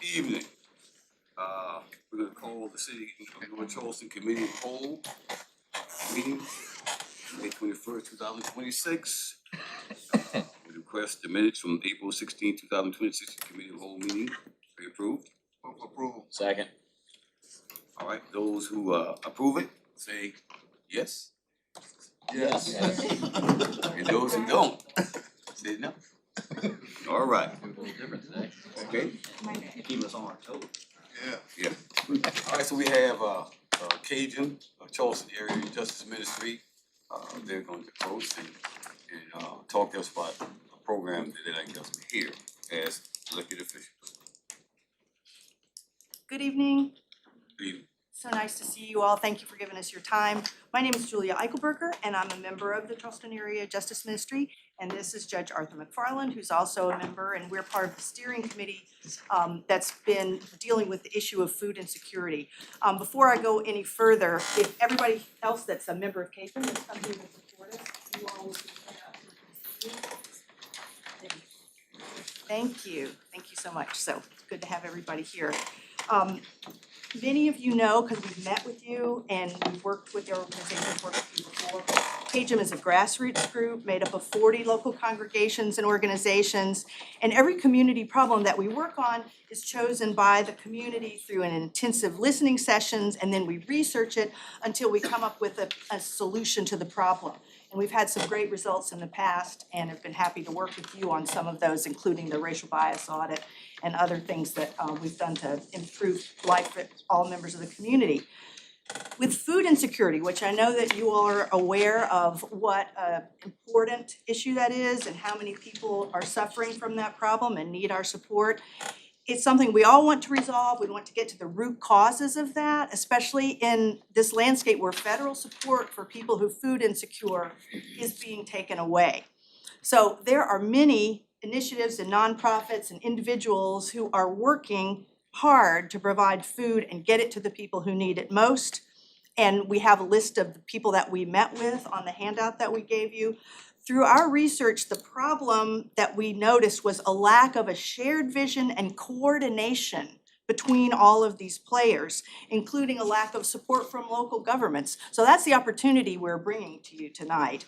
Evening. We're gonna call the city of North Charleston Committee of Whole meeting, May 21st, 2026. We do request the minutes from April 16, 2026 committee of the whole meeting be approved. Move for approval. Second. All right, those who approve it, say yes. Yes. And those who don't, say no. All right, A little different today. okay. Keep us on our toes. Yeah. All right, so we have Cajun, Charleston Area Justice Ministry. They're going to post and talk to us about a program that they'd like us to hear as elected officials. Good evening. Good evening. So nice to see you all. Thank you for giving us your time. My name is Julia Eichelberger, and I'm a member of the Charleston Area Justice Ministry. And this is Judge Arthur McFarland, who's also a member, and we're part of the steering committee that's been dealing with the issue of food insecurity. Before I go any further, if everybody else that's a member of CAPEN is come here to support us, you all will be Thank you. Thank you so much. So good to have everybody here. Many of you know, because we've met with you and we've worked with your organizations, worked with you before. CAJM is a grassroots group made up of 40 local congregations and organizations. And every community problem that we work on is chosen by the community through an intensive listening sessions, and then we research it until we come up with a solution to the problem. And we've had some great results in the past and have been happy to work with you on some of those, including the racial bias audit and other things that we've done to improve life for all members of the community. With food insecurity, which I know that you all are aware of what an important issue that is and how many people are suffering from that problem and need our support. It's something we all want to resolve. We want to get to the root causes of that, especially in this landscape where federal support for people who are food insecure is being taken away. So there are many initiatives and nonprofits and individuals who are working hard to provide food and get it to the people who need it most. And we have a list of the people that we met with on the handout that we gave you. Through our research, the problem that we noticed was a lack of a shared vision and coordination between all of these players, including a lack of support from local governments. So that's the opportunity we're bringing to you tonight.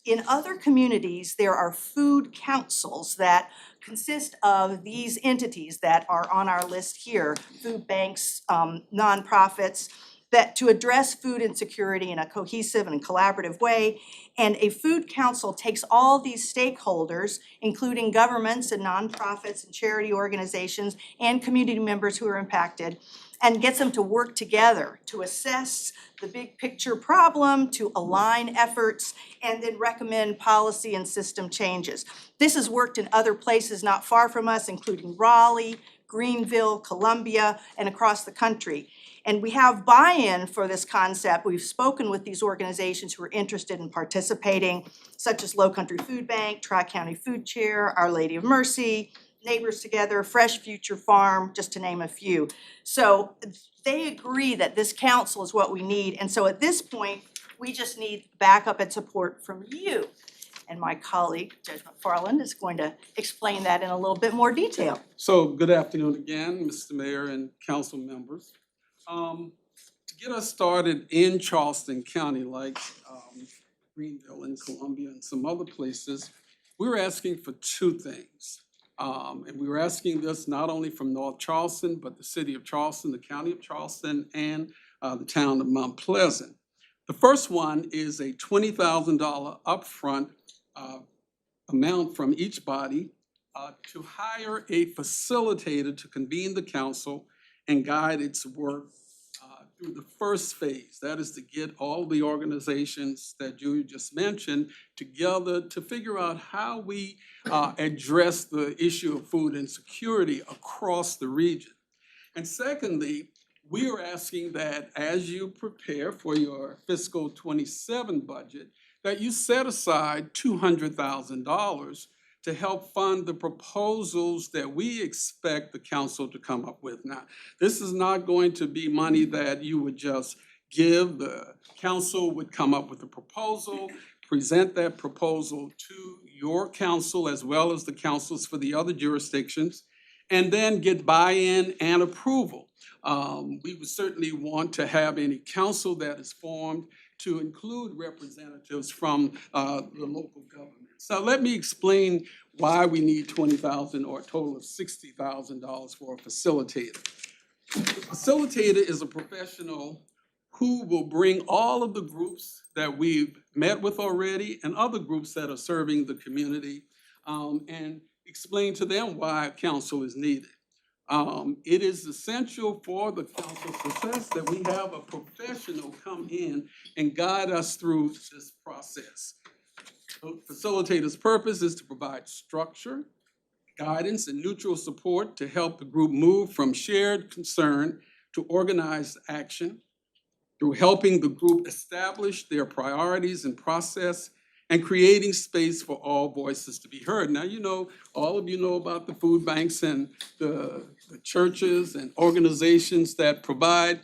In other communities, there are food councils that consist of these entities that are on our list here, food banks, nonprofits, that to address food insecurity in a cohesive and collaborative way. And a food council takes all these stakeholders, including governments and nonprofits and charity organizations and community members who are impacted, and gets them to work together to assess the big picture problem, to align efforts, and then recommend policy and system changes. This has worked in other places not far from us, including Raleigh, Greenville, Columbia, and across the country. And we have buy-in for this concept. We've spoken with these organizations who are interested in participating, such as Low Country Food Bank, Tri-County Food Chair, Our Lady of Mercy, Neighbors Together, Fresh Future Farm, just to name a few. So they agree that this council is what we need. And so at this point, we just need backup and support from you. And my colleague, Judge McFarland, is going to explain that in a little bit more detail. So good afternoon again, Mr. Mayor and council members. To get us started in Charleston County, like Greenville and Columbia and some other places, we were asking for two things. And we were asking this not only from North Charleston, but the city of Charleston, the county of Charleston, and the town of Mount Pleasant. The first one is a $20,000 upfront amount from each body to hire a facilitator to convene the council and guide its work through the first phase. That is to get all the organizations that Julia just mentioned together to figure out how we address the issue of food insecurity across the region. And secondly, we are asking that as you prepare for your fiscal 27 budget, that you set aside $200,000 to help fund the proposals that we expect the council to come up with. Now, this is not going to be money that you would just give. The council would come up with a proposal, present that proposal to your council as well as the councils for the other jurisdictions, and then get buy-in and approval. We would certainly want to have any council that is formed to include representatives from the local government. So let me explain why we need $20,000 or a total of $60,000 for a facilitator. The facilitator is a professional who will bring all of the groups that we've met with already and other groups that are serving the community and explain to them why council is needed. It is essential for the council's success that we have a professional come in and guide us through this process. The facilitator's purpose is to provide structure, guidance, and neutral support to help the group move from shared concern to organized action through helping the group establish their priorities and process and creating space for all voices to be heard. Now, you know, all of you know about the food banks and the churches and organizations that provide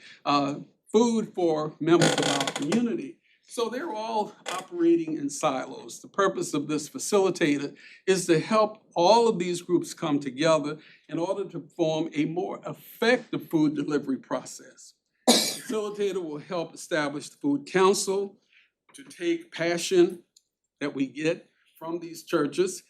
food for members of our community. So they're all operating in silos. The purpose of this facilitator is to help all of these groups come together in order to form a more effective food delivery process. The facilitator will help establish the Food Council to take passion that we get from these churches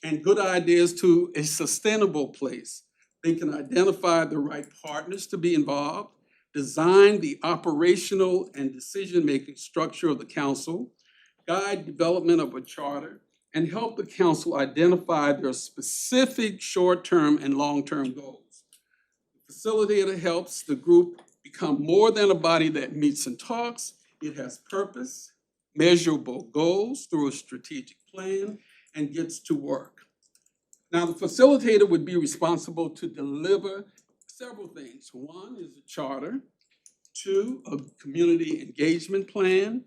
and good ideas to a sustainable place. They can identify the right partners to be involved, design the operational and decision-making structure of the council, guide development of a charter, and help the council identify their specific short-term and long-term goals. The facilitator helps the group become more than a body that meets and talks. It has purpose, measurable goals through a strategic plan, and gets to work. Now, the facilitator would be responsible to deliver several things. One is a charter, two, a community engagement plan,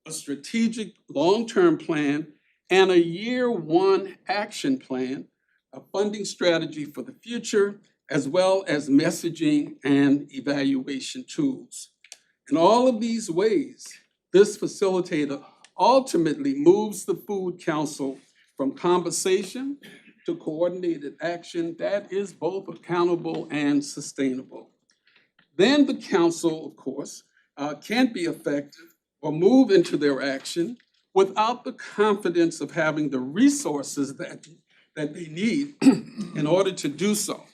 a strategic long-term plan, and a year one action plan, a funding strategy for the future, as well as messaging and evaluation tools. In all of these ways, this facilitator ultimately moves the Food Council from conversation to coordinated action that is both accountable and sustainable. Then the council, of course, can't be effective or move into their action without the confidence of having the resources that they need in order to do so.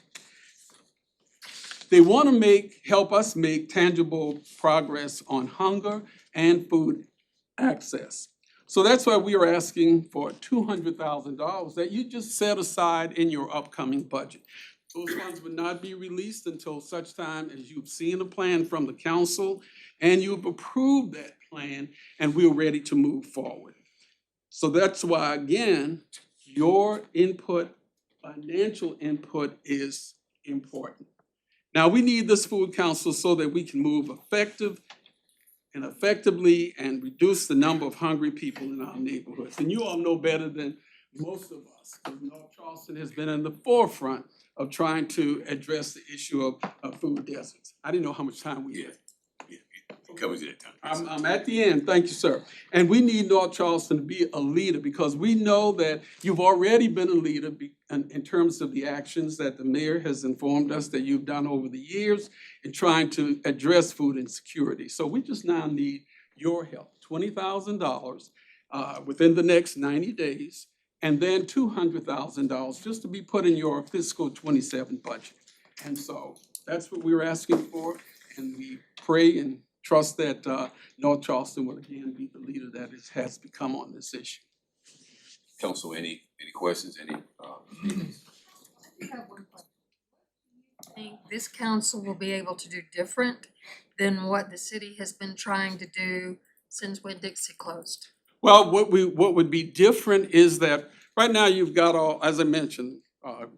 They want to help us make tangible progress on hunger and food access. So that's why we are asking for $200,000 that you just set aside in your upcoming budget. Those funds would not be released until such time as you've seen a plan from the council and you've approved that plan and we're ready to move forward. So that's why, again, your input, financial input is important. Now, we need this Food Council so that we can move effectively and reduce the number of hungry people in our neighborhoods. And you all know better than most of us, because North Charleston has been in the forefront of trying to address the issue of food deserts. I didn't know how much time we had. It covers you that time. I'm at the end, thank you, sir. And we need North Charleston to be a leader because we know that you've already been a leader in terms of the actions that the mayor has informed us that you've done over the years in trying to address food insecurity. So we just now need your help, $20,000 within the next 90 days, and then $200,000 just to be put in your fiscal 27 budget. And so that's what we're asking for, and we pray and trust that North Charleston will again be the leader that it has become on this issue. Council, any questions, any? I think this council will be able to do different than what the city has been trying to do since Winn-Dixie closed. Well, what would be different is that right now you've got all, as I mentioned,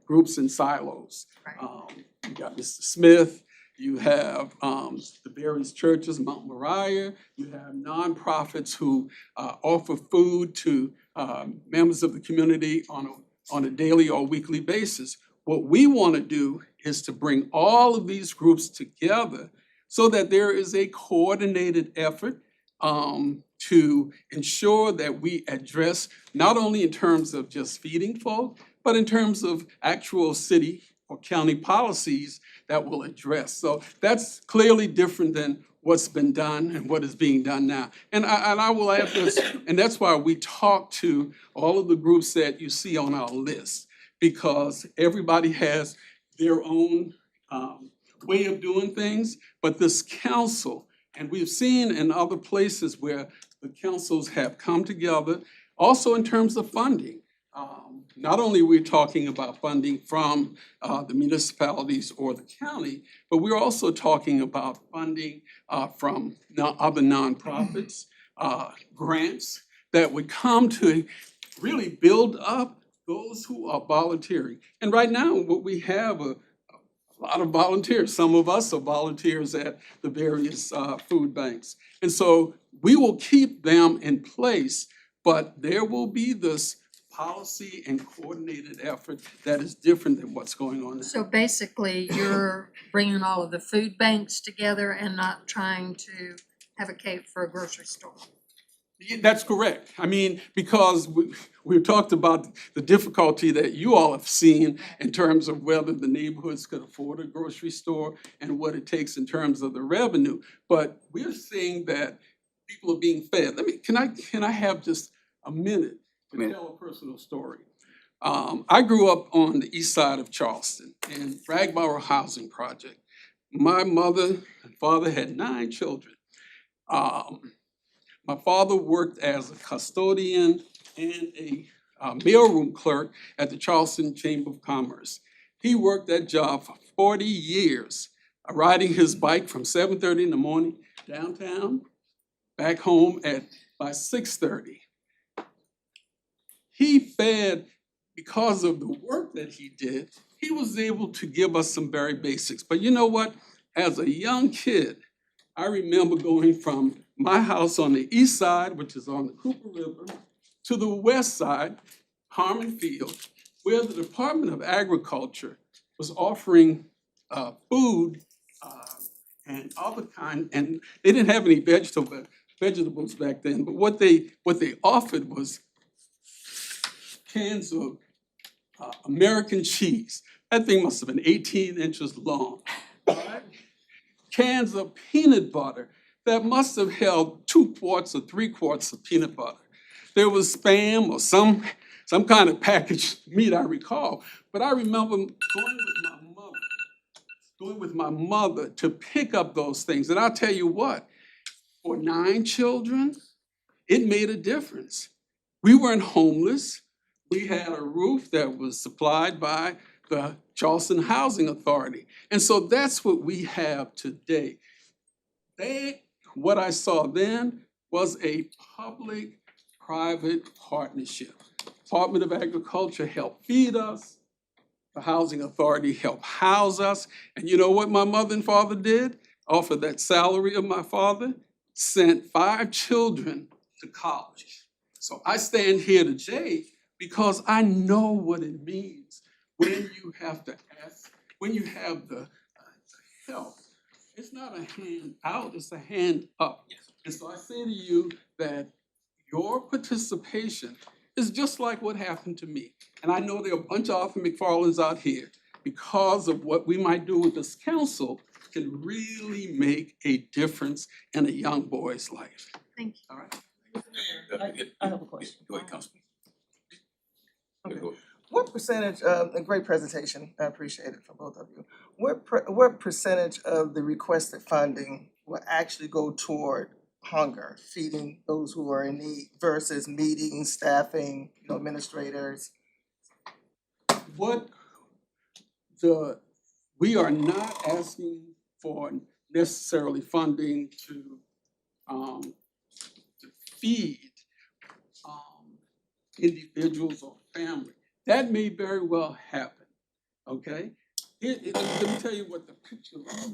groups in silos. Right. You got Mr. Smith, you have the various churches, Mount Moriah, you have nonprofits who offer food to members of the community on a daily or weekly basis. What we want to do is to bring all of these groups together so that there is a coordinated effort to ensure that we address not only in terms of just feeding folk, but in terms of actual city or county policies that will address. So that's clearly different than what's been done and what is being done now. And I will add this, and that's why we talk to all of the groups that you see on our list, because everybody has their own way of doing things, but this council, and we've seen in other places where the councils have come together, also in terms of funding. Not only are we talking about funding from the municipalities or the county, but we're also talking about funding from other nonprofits, grants that would come to really build up those who are volunteering. And right now, what we have a lot of volunteers. Some of us are volunteers at the various food banks. And so we will keep them in place, but there will be this policy and coordinated effort that is different than what's going on now. So basically, you're bringing all of the food banks together and not trying to have a cape for a grocery store. Yeah, that's correct. I mean, because we've talked about the difficulty that you all have seen in terms of whether the neighborhoods could afford a grocery store and what it takes in terms of the revenue. But we're seeing that people are being fed. Can I have just a minute to tell a personal story? I grew up on the east side of Charleston in Ragbauer Housing Project. My mother and father had 9 children. My father worked as a custodian and a mailroom clerk at the Charleston Chamber of Commerce. He worked that job for 40 years, riding his bike from 7:30 in the morning downtown, back home by 6:30. He fed, because of the work that he did, he was able to give us some very basics. But you know what? As a young kid, I remember going from my house on the east side, which is on the Cooper River, to the west side, Harmon Field, where the Department of Agriculture was offering food and other kind, and they didn't have any vegetables back then, but what they offered was cans of American cheese. That thing must have been 18 inches long. All right? Cans of peanut butter that must have held 2 quarts or 3 quarts of peanut butter. There was Spam or some kind of packaged meat, I recall. But I remember going with my mother to pick up those things. And I'll tell you what, for 9 children, it made a difference. We weren't homeless. We had a roof that was supplied by the Charleston Housing Authority. And so that's what we have today. What I saw then was a public-private partnership. Department of Agriculture helped feed us. The Housing Authority helped house us. And you know what my mother and father did? Off of that salary of my father, sent 5 children to college. So I stand here today because I know what it means when you have to ask, when you have the help. It's not a hand out, it's a hand up. And so I say to you that your participation is just like what happened to me. And I know there are a bunch of Arthur McFarlands out here, because of what we might do with this council, can really make a difference in a young boy's life. Thank you. All right? I have a question. Go ahead, Councilman. Okay. Go ahead. What percentage of, a great presentation, I appreciate it from both of you. What percentage of the requested funding will actually go toward hunger, feeding those who are in need versus meetings, staffing, administrators? We are not asking for necessarily funding to feed individuals or families. That may very well happen, okay? Let me tell you what the picture is.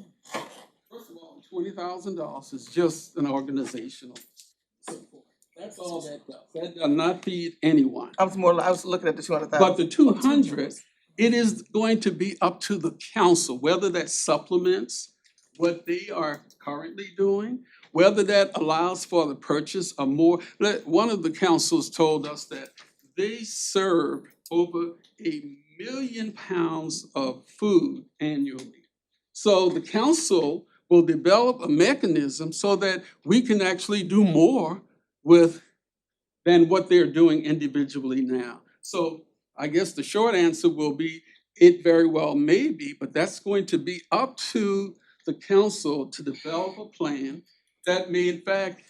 First of all, $20,000 is just an organizational support. That's all that does. That does not feed anyone. I was looking at the 200,000. But the 200, it is going to be up to the council, whether that supplements what they are currently doing, whether that allows for the purchase of more. One of the councils told us that they serve over 1 million pounds of food annually. So the council will develop a mechanism so that we can actually do more with than what they're doing individually now. So I guess the short answer will be, it very well may be, but that's going to be up to the council to develop a plan that may in fact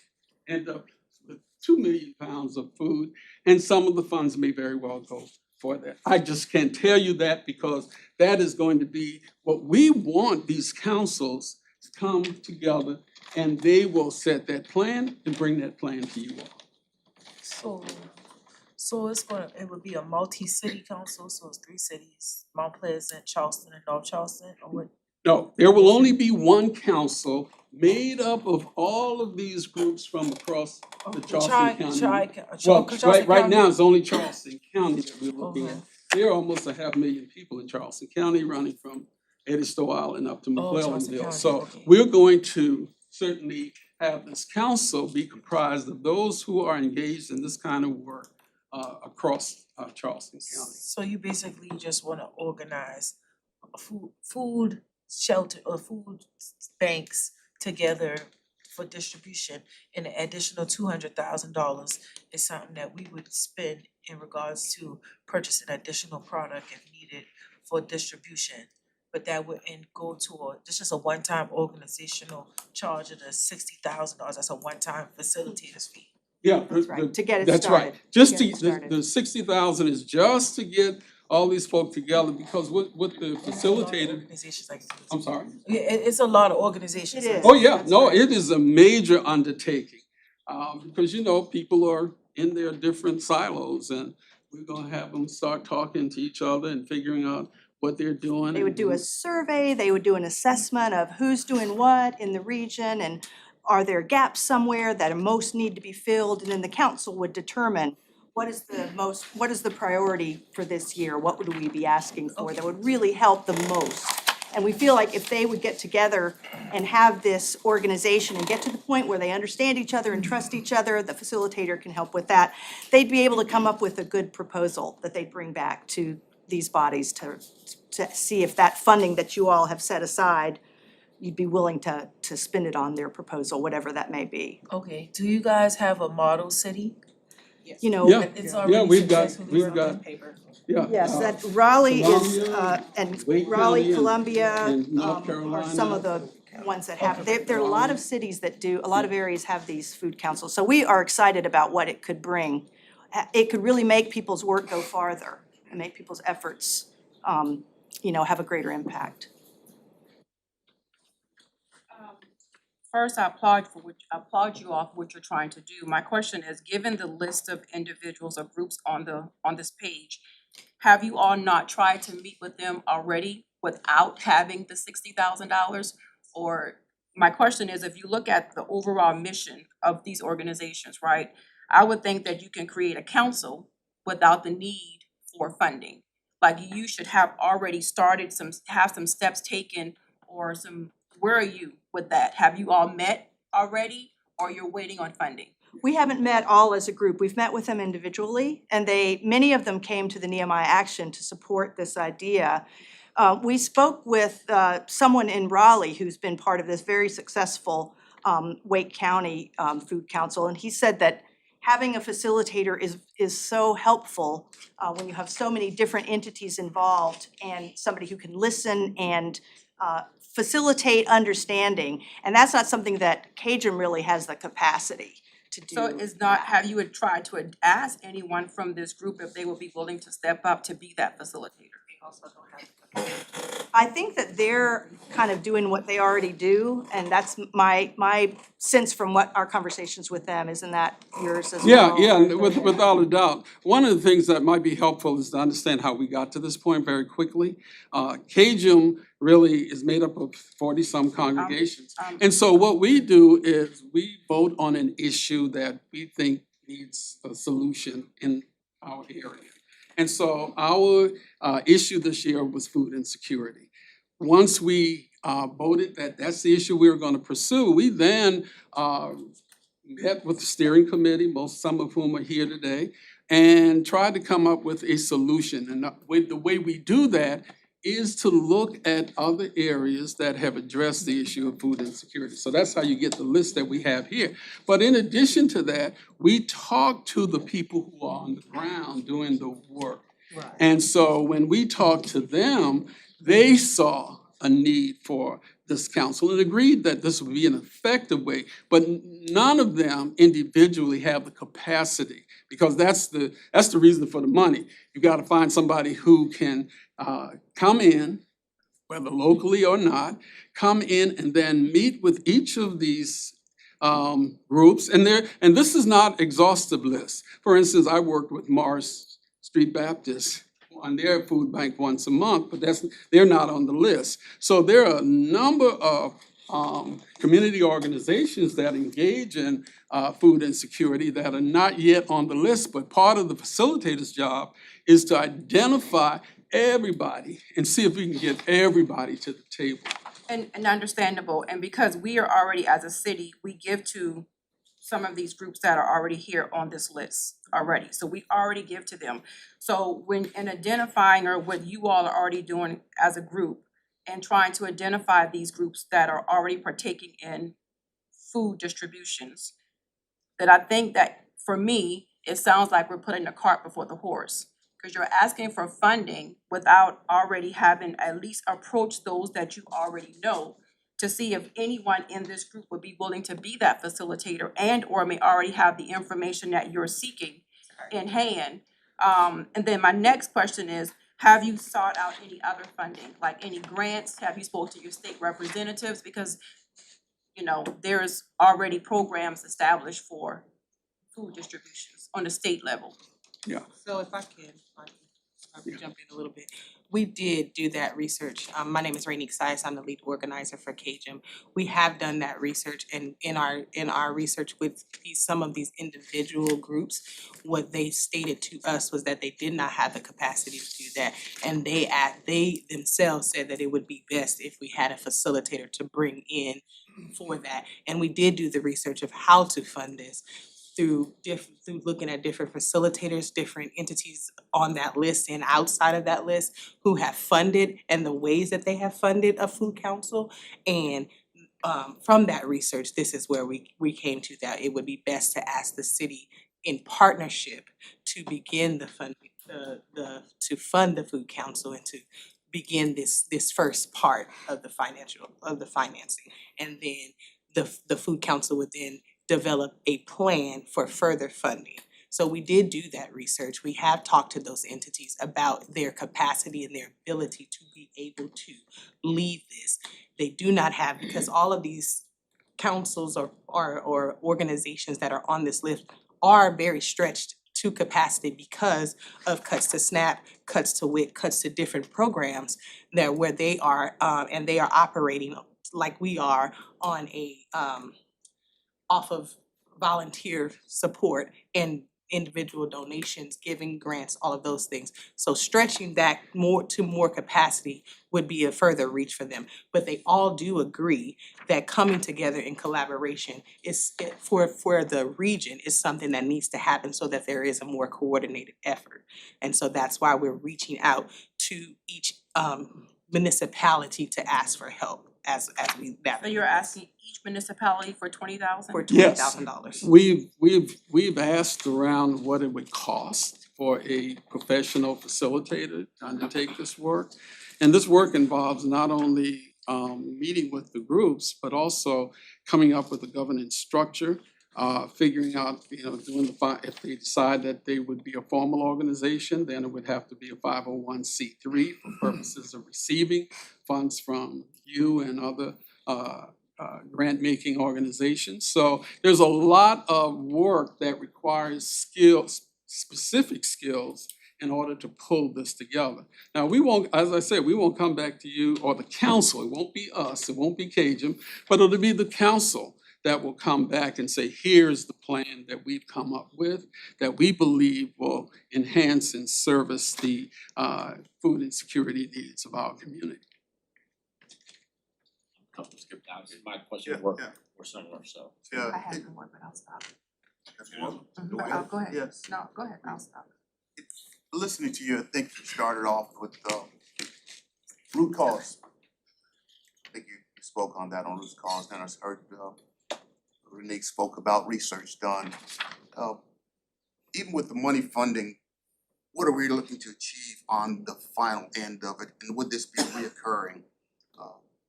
end up with 2 million pounds of food, and some of the funds may very well go for that. I just can't tell you that because that is going to be what we want these councils to come together, and they will set that plan and bring that plan to you all. So it would be a multi-city council, so it's 3 cities, Mount Pleasant, Charleston, and North Charleston, or what? No, there will only be one council made up of all of these groups from across the Charleston County. Well, right now, it's only Charleston County that we're looking at. There are almost 500,000 people in Charleston County, running from Edisto Island up to McClellanville. County, So okay. we're going to certainly have this council be comprised of those who are engaged in this kind of work across Charleston County. So you basically just wanna organize a food shelter or food banks together for distribution, and an additional $200,000 is something that we would spend in regards to purchasing additional product if needed for distribution. But that would go toward, this is a one-time organizational charge of the $60,000, that's a one-time facilitator's fee. Yeah, That's right, to get it that's right. started. Just Get it to, started. the 60,000 is just to get all these folk together, because what the facilitator, Organizations like. I'm sorry. Yeah, it's a lot of organizations. It is. Oh, yeah, That's no, right. it is a major undertaking. Because, people are in their different silos, and we're gonna have them start talking to each other and figuring out what they're doing. They would do a survey, they would do an assessment of who's doing what in the region, and are there gaps somewhere that most need to be filled, and then the council would determine what is the priority for this year, what would we be asking for that would really help the most? And we feel like if they would get together and have this organization and get to the point where they understand each other and trust each other, the facilitator can help with that, they'd be able to come up with a good proposal that they'd bring back to these bodies to see if that funding that you all have set aside, you'd be willing to spend it on their proposal, whatever that may be. Okay, do you guys have a model city? You know, Yeah, It's yeah, already we've got, successfully we've got, yeah. yes, that Raleigh is, Columbia, and Wake Raleigh, County, Columbia, and North are Carolina. some of the ones that have, there are a lot of cities that do, a lot of areas have these food councils. So we are excited about what it could bring. It could really make people's work go farther and make people's efforts, have a greater impact. First, I applaud you all for what you're trying to do. My question is, given the list of individuals or groups on this page, have you all not tried to meet with them already without having the $60,000? Or my question is, if you look at the overall mission of these organizations, right? I would think that you can create a council without the need for funding. Like you should have already started have some steps taken, or where are you with that? Have you all met already, or you're waiting on funding? We haven't met all as a group. We've met with them individually, and many of them came to the Nehemiah Action to support this idea. We spoke with someone in Raleigh who's been part of this very successful Wake County Food Council, and he said that having a facilitator is so helpful when you have so many different entities involved, and somebody who can listen and facilitate understanding. And that's not something that Cajun really has the capacity to do. So have you tried to ask anyone from this group if they would be willing to step up to be that facilitator? I think that they're kind of doing what they already do, and that's my sense from what our conversations with them, isn't that yours as well? Yeah, and without a doubt. One of the things that might be helpful is to understand how we got to this point very quickly. Cajun really is made up of 40-some congregations. And so what we do is we vote on an issue that we think needs a solution in our area. And so our issue this year was food insecurity. Once we voted that that's the issue we were going to pursue, we then met with the steering committee, some of whom are here today, and tried to come up with a solution. And the way we do that is to look at other areas that have addressed the issue of food insecurity. So that's how you get the list that we have here. But in addition to that, we talk to the people who are on the ground doing the work. Right. And so when we talked to them, they saw a need for this council and agreed that this would be an effective way, but none of them individually have the capacity, because that's the reason for the money. You gotta find somebody who can come in, whether locally or not, come in and then meet with each of these groups, and this is not exhaustive list. For instance, I worked with Morris Street Baptist on their food bank once a month, but they're not on the list. So there are a number of community organizations that engage in food insecurity that are not yet on the list, but part of the facilitator's job is to identify everybody and see if we can get everybody to the table. And understandable, and because we are already, as a city, we give to some of these groups that are already here on this list already, so we already give to them. So when in identifying, or what you all are already doing as a group, and trying to identify these groups that are already partaking in food distributions, that I think that, for me, it sounds like we're putting the cart before the horse. Because you're asking for funding without already having at least approached those that you already know, to see if anyone in this group would be willing to be that facilitator, and or may already have the information that you're seeking in hand. And then my next question is, have you sought out any other funding, like any grants? Have you spoke to your state representatives? Because, you know, there's already programs established for food distributions on the state level. So if I can jump in a little bit. We did do that research. My name is Rainique Sias. I'm the lead organizer for CAJM. We have done that research, and in our research with some of these individual groups, what they stated to us was that they did not have the capacity to do that. And they themselves said that it would be best if we had a facilitator to bring in for that. And we did do the research of how to fund this through looking at different facilitators, different entities on that list and outside of that list who have funded, and the ways that they have funded a food council. And from that research, this is where we came to that it would be best to ask the city in partnership to begin the funding, to fund the food council, and to begin this first part of the financing. And then the food council would then develop a plan for further funding. So we did do that research. We have talked to those entities about their capacity and their ability to be able to lead this. They do not have, because all of these councils or organizations that are on this list are very stretched to capacity because of cuts to SNAP, cuts to WIC, cuts to different programs that where they are and they are operating like we are on a off of volunteer support and individual donations, giving grants, all of those things. So stretching that more capacity would be a further reach for them. But they all do agree that coming together in collaboration for the region is something that needs to happen so that there is a more coordinated effort. And so that's why we're reaching out to each municipality to ask for help as we So you're asking each municipality for $20,000? for $20,000. We've asked around what it would cost for a professional facilitator to undertake this work. And this work involves not only meeting with the groups, but also coming up with a governance structure, figuring out, doing if they decide that they would be a formal organization, then it would have to be a 501c3 for purposes of receiving funds from you and other grant-making organizations. So there's a lot of work that requires specific skills in order to pull this together. Now, we won't, as I said, we won't come back to you or the council. It won't be us, it won't be CAJM, but it'll be the council that will come back and say, here's the plan that we've come up with that we believe will enhance and service the food insecurity needs of our community. Couple skipped out, my question were similar, so. Yeah. I have more, but I'll stop. That's one. Go ahead. Yes. No, go ahead, I'll stop. Listening to you, I think you started off with root cause. I think you spoke on that on root cause, then I heard Renee spoke about research done. Even with the money funding, what are we looking to achieve on the final end of it? And would this be reoccurring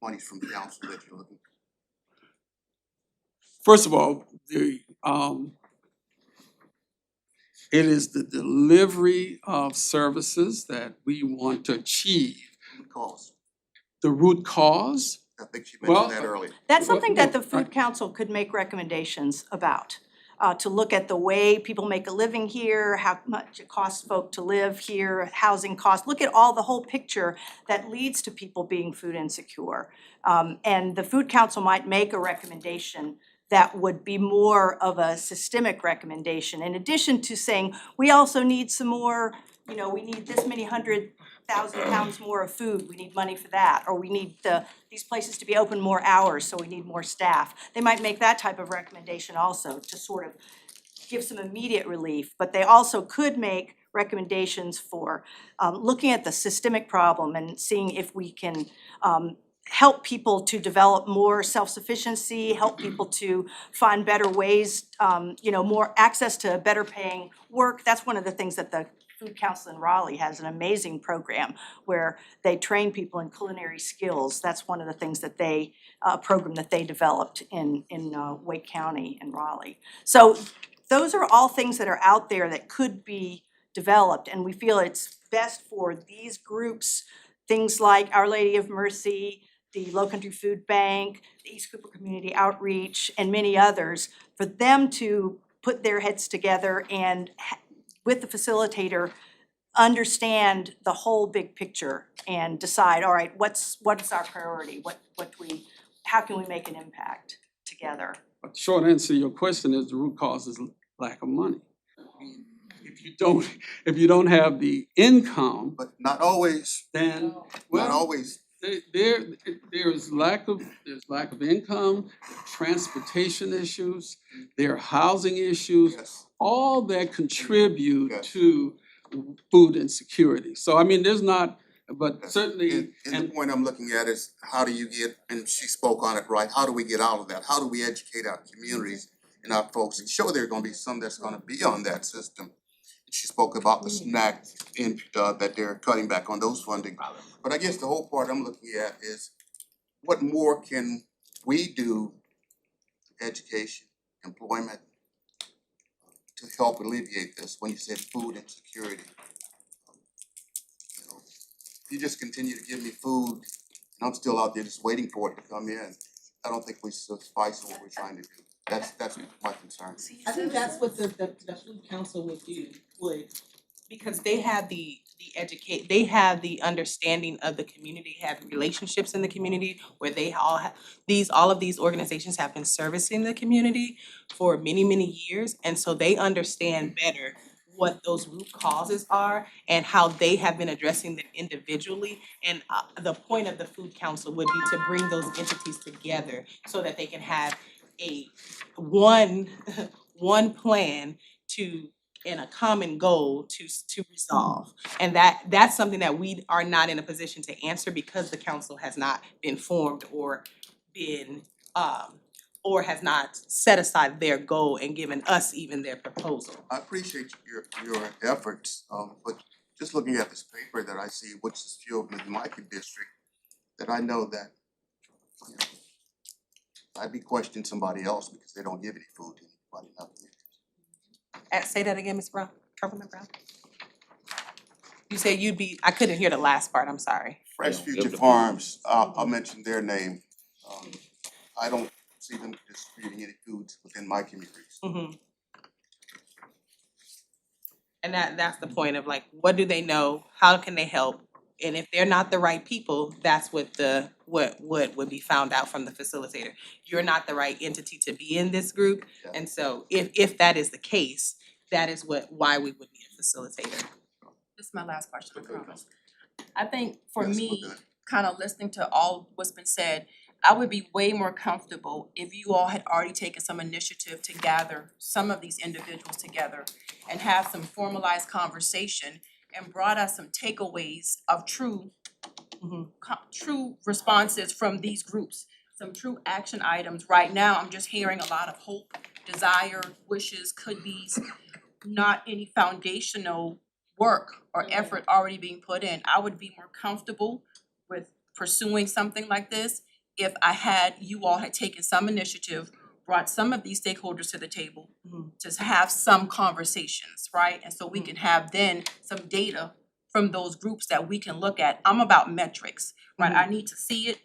monies from the council that you're looking for? First of all, it is the delivery of services that we want to achieve. Root cause. The root cause, I think she Well, mentioned that earlier. That's something that the Well, Food Council could make recommendations about. To look at the way people make a living here, how much it costs folk to live here, housing costs, look at all the whole picture that leads to people being food insecure. And the Food Council might make a recommendation that would be more of a systemic recommendation, in addition to saying, we also need some more, we need this many 100,000 pounds more of food, we need money for that, or we need these places to be open more hours, so we need more staff. They might make that type of recommendation also to sort of give some immediate relief, but they also could make recommendations for looking at the systemic problem and seeing if we can help people to develop more self-sufficiency, help people to find better ways, more access to better paying work. That's one of the things that the Food Council in Raleigh has, an amazing program where they train people in culinary skills. That's one of the things that they, program that they developed in Wake County in Raleigh. So those are all things that are out there that could be developed, and we feel it's best for these groups, things like Our Lady of Mercy, the Low Country Food Bank, the East Cooper Community Outreach, and many others, for them to put their heads together and with the facilitator, understand the whole big picture and decide, all right, what's our priority? How can we make an impact together? but the short answer to your question is the root cause is lack of money. If you don't have the income, But not always, then, not well, always. there's lack of income, transportation issues, there are housing issues, Yes. all that contribute Yes. to food insecurity. So I mean, there's not, but certainly, And the point I'm looking at is how do you get, and she spoke on it right, how do we get out of that? How do we educate our communities and our folks? And sure, there are gonna be some that's gonna be on that system. She spoke about the snack that they're cutting back on those funding. But I guess the whole part I'm looking at is what more can we do, education, employment, to help alleviate this? When you said food insecurity, if you just continue to give me food and I'm still out there just waiting for it to come in, I don't think we suffice what we're trying to do. That's my concern. I think that's what the food council would, because they have they have the understanding of the community, have relationships in the community where they all have, all of these organizations have been servicing the community for many, many years, and so they understand better what those root causes are and how they have been addressing them individually. And the point of the food council would be to bring those entities together so that they can have one plan and a common goal to resolve. And that's something that we are not in a position to answer because the council has not been formed or has not set aside their goal and given us even their proposal. I appreciate your efforts, but just looking at this paper that I see, which is fueled in my district, that I know that, I'd be questioning somebody else because they don't give any food to anybody, nothing. Say that again, Ms. Brown, Councilman Brown? You said I couldn't hear the last part, I'm sorry. Fresh Future Farms, I'll mention their name. I don't see them distributing any foods within my communities. Mm-hmm. And that's the point of like, what do they know? How can they help? And if they're not the right people, that's what would be found out from the facilitator. You're not the right entity to be in this group. Yeah. And so if that is the case, that is why we would need a facilitator. This is my last question, I promise. I think for Yes, me, we're good. kind of listening to all what's been said, I would be way more comfortable if you all had already taken some initiative to gather some of these individuals together and have some formalized conversation and brought us some takeaways of true true responses from these groups, some true action items. Right now, I'm just hearing a lot of hope, desire, wishes, could be's, not any foundational work or effort already being put in. I would be more comfortable with pursuing something like this if you all had taken some initiative, brought some of these stakeholders to the table to have some conversations, right? And so we can have then some data from those groups that we can look at. I'm about metrics, right? I need to see it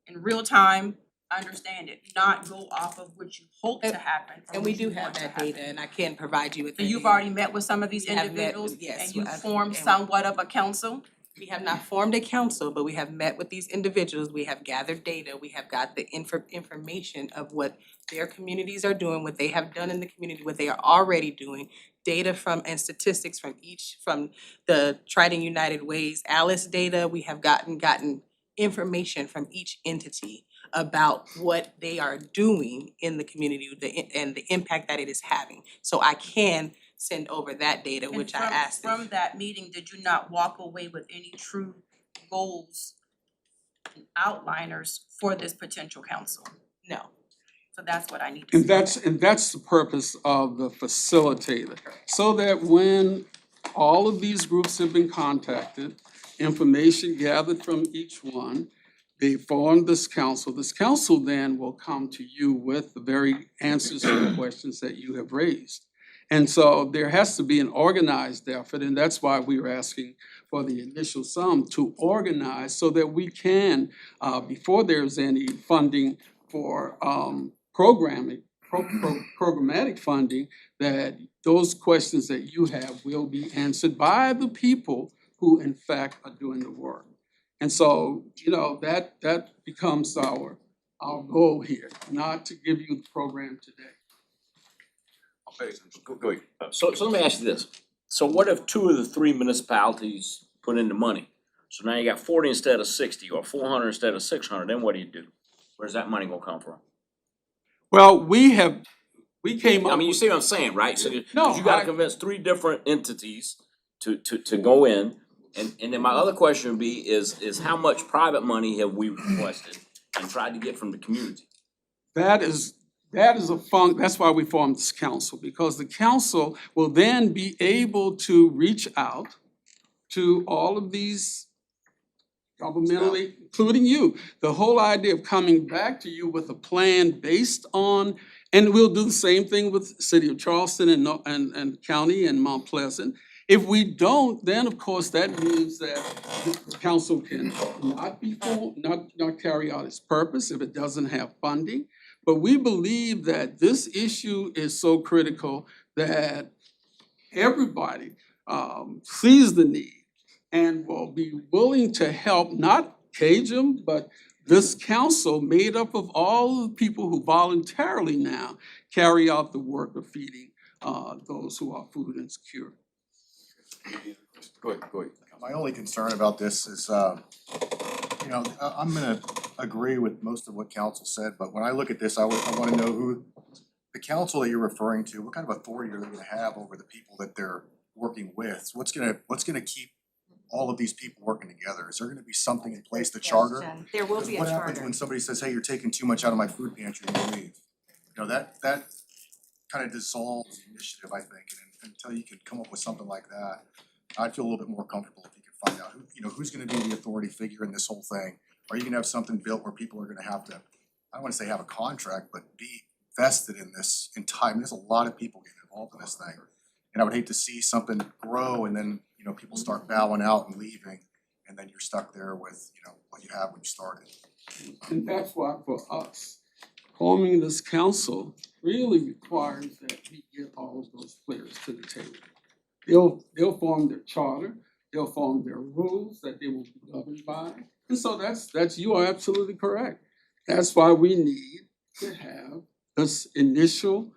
in real time, understand it, not go off of what you hope to happen or And we what you do have want to that happen. data, and I can provide you with that So you've data. already met with some of these We have met individuals with- yes, and you I've- formed and- somewhat of a council? We have not formed a council, but we have met with these individuals, we have gathered data, we have got the information of what their communities are doing, what they have done in the community, what they are already doing. Data from and statistics from the Trident United Ways Alice data, we have gotten information from each entity about what they are doing in the community, and the impact that it is having. So I can send over that data, which I asked. And from that meeting, did you not walk away with any true goals and outliners for this potential council? No. So that's what I need to see. And that's the purpose of the facilitator, so that when all of these groups have been contacted, information gathered from each one, they form this council. This council then will come to you with the very answers to the questions that you have raised. And so there has to be an organized effort, and that's why we were asking for the initial sum to organize so that we can, before there's any funding for programmatic funding, that those questions that you have will be answered by the people who in fact are doing the work. And so, that becomes our goal here, not to give you the program today. Okay, go ahead. So let me ask you this, so what if 2 of the 3 municipalities put in the money? So now you got 40 instead of 60, or 400 instead of 600, then what do? Where's that money gonna come from? Well, we came up. I mean, you see what I'm saying, right? So, No, cause you gotta I- convince 3 different entities to go in. And then my other question would be is how much private money have we requested and tried to get from the community? That is that's why we formed this council, because the council will then be able to reach out to all of these governmentally, including you. The whole idea of coming back to you with a plan based on, and we'll do the same thing with the city of Charleston and county and Mount Pleasant. If we don't, then of course that means that the council can not carry out its purpose if it doesn't have funding. But we believe that this issue is so critical that everybody sees the need and will be willing to help, not Cajun, but this council made up of all the people who voluntarily now carry out the work of feeding those who are food insecure. Go ahead. My only concern about this is, I'm gonna agree with most of what council said, but when I look at this, I wanna know who, the council that you're referring to, what kind of authority are they gonna have over the people that they're working with? What's gonna keep all of these people working together? Is there gonna be something in place, the charter? There will be a What happens charter. when somebody says, hey, you're taking too much out of my food pantry and you leave? That kind of dissolves the initiative, I think, and until you can come up with something like that, I'd feel a little bit more comfortable if you could find out who's gonna be the authority figure in this whole thing. Are you gonna have something built where people are gonna have to, I don't wanna say have a contract, but be vested in this in time? There's a lot of people getting involved in this thing. And I would hate to see something grow and then, people start bowing out and leaving, and then you're stuck there with, what you have when you started. And that's why for us, forming this council really requires that we get all of those players to the table. They'll form their charter, they'll form their rules that they will be governed by. And so you are absolutely correct. That's why we need to have this initial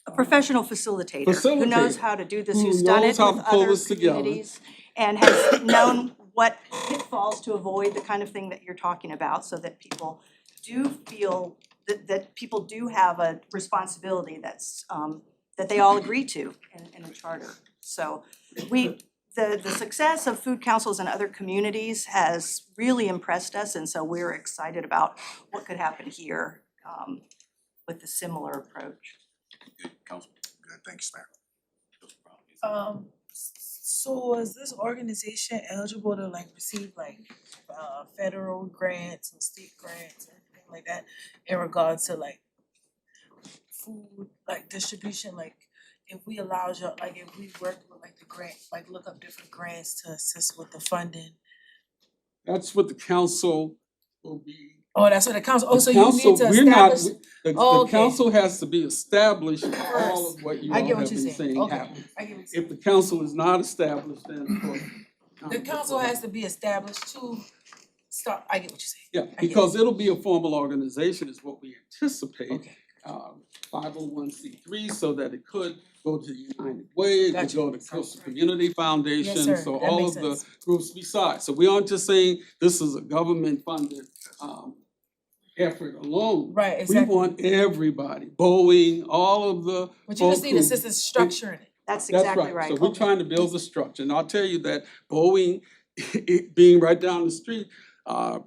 A professional facilitator who knows Facilitator, how to do this, who who's done knows it how with to pull other this together. communities and has known what pitfalls to avoid, the kind of thing that you're talking about, so that people do feel that people do have a responsibility that's that they all agree to in a charter. So we the success of food councils in other communities has really impressed us, and so we're excited about what could happen here with a similar approach. Good, Councilman. Good, thanks, Mayor. So is this organization eligible to like receive like federal grants and state grants and anything like that in regards to like food, like distribution, like if we allow you, like if we work with like the grant, like look up different grants to assist with the funding? That's what the council will be. Oh, that's what the council, oh, so The you council, need to we're not, establish, the Oh, okay. council has to be established for all of what you all I have get been what you're saying, saying okay, happens. I get what you're If the council is not established, then of course. saying. The council has to be established to start, I get what you're saying. Yeah, I get because it'll be a formal organization is what we anticipate. Okay. 501c3 so that it could go to United Way, it could Gotcha. go to Coastal Community Foundation, sir. so That all makes of the sense. groups besides. So we aren't just saying this is a government funded effort alone. Right, We exactly. want everybody, Boeing, all of the But you just folk need who- assistance structuring it. That's That's exactly right. So we're trying to build the structure, and I'll tell you that Boeing, it being right down the street,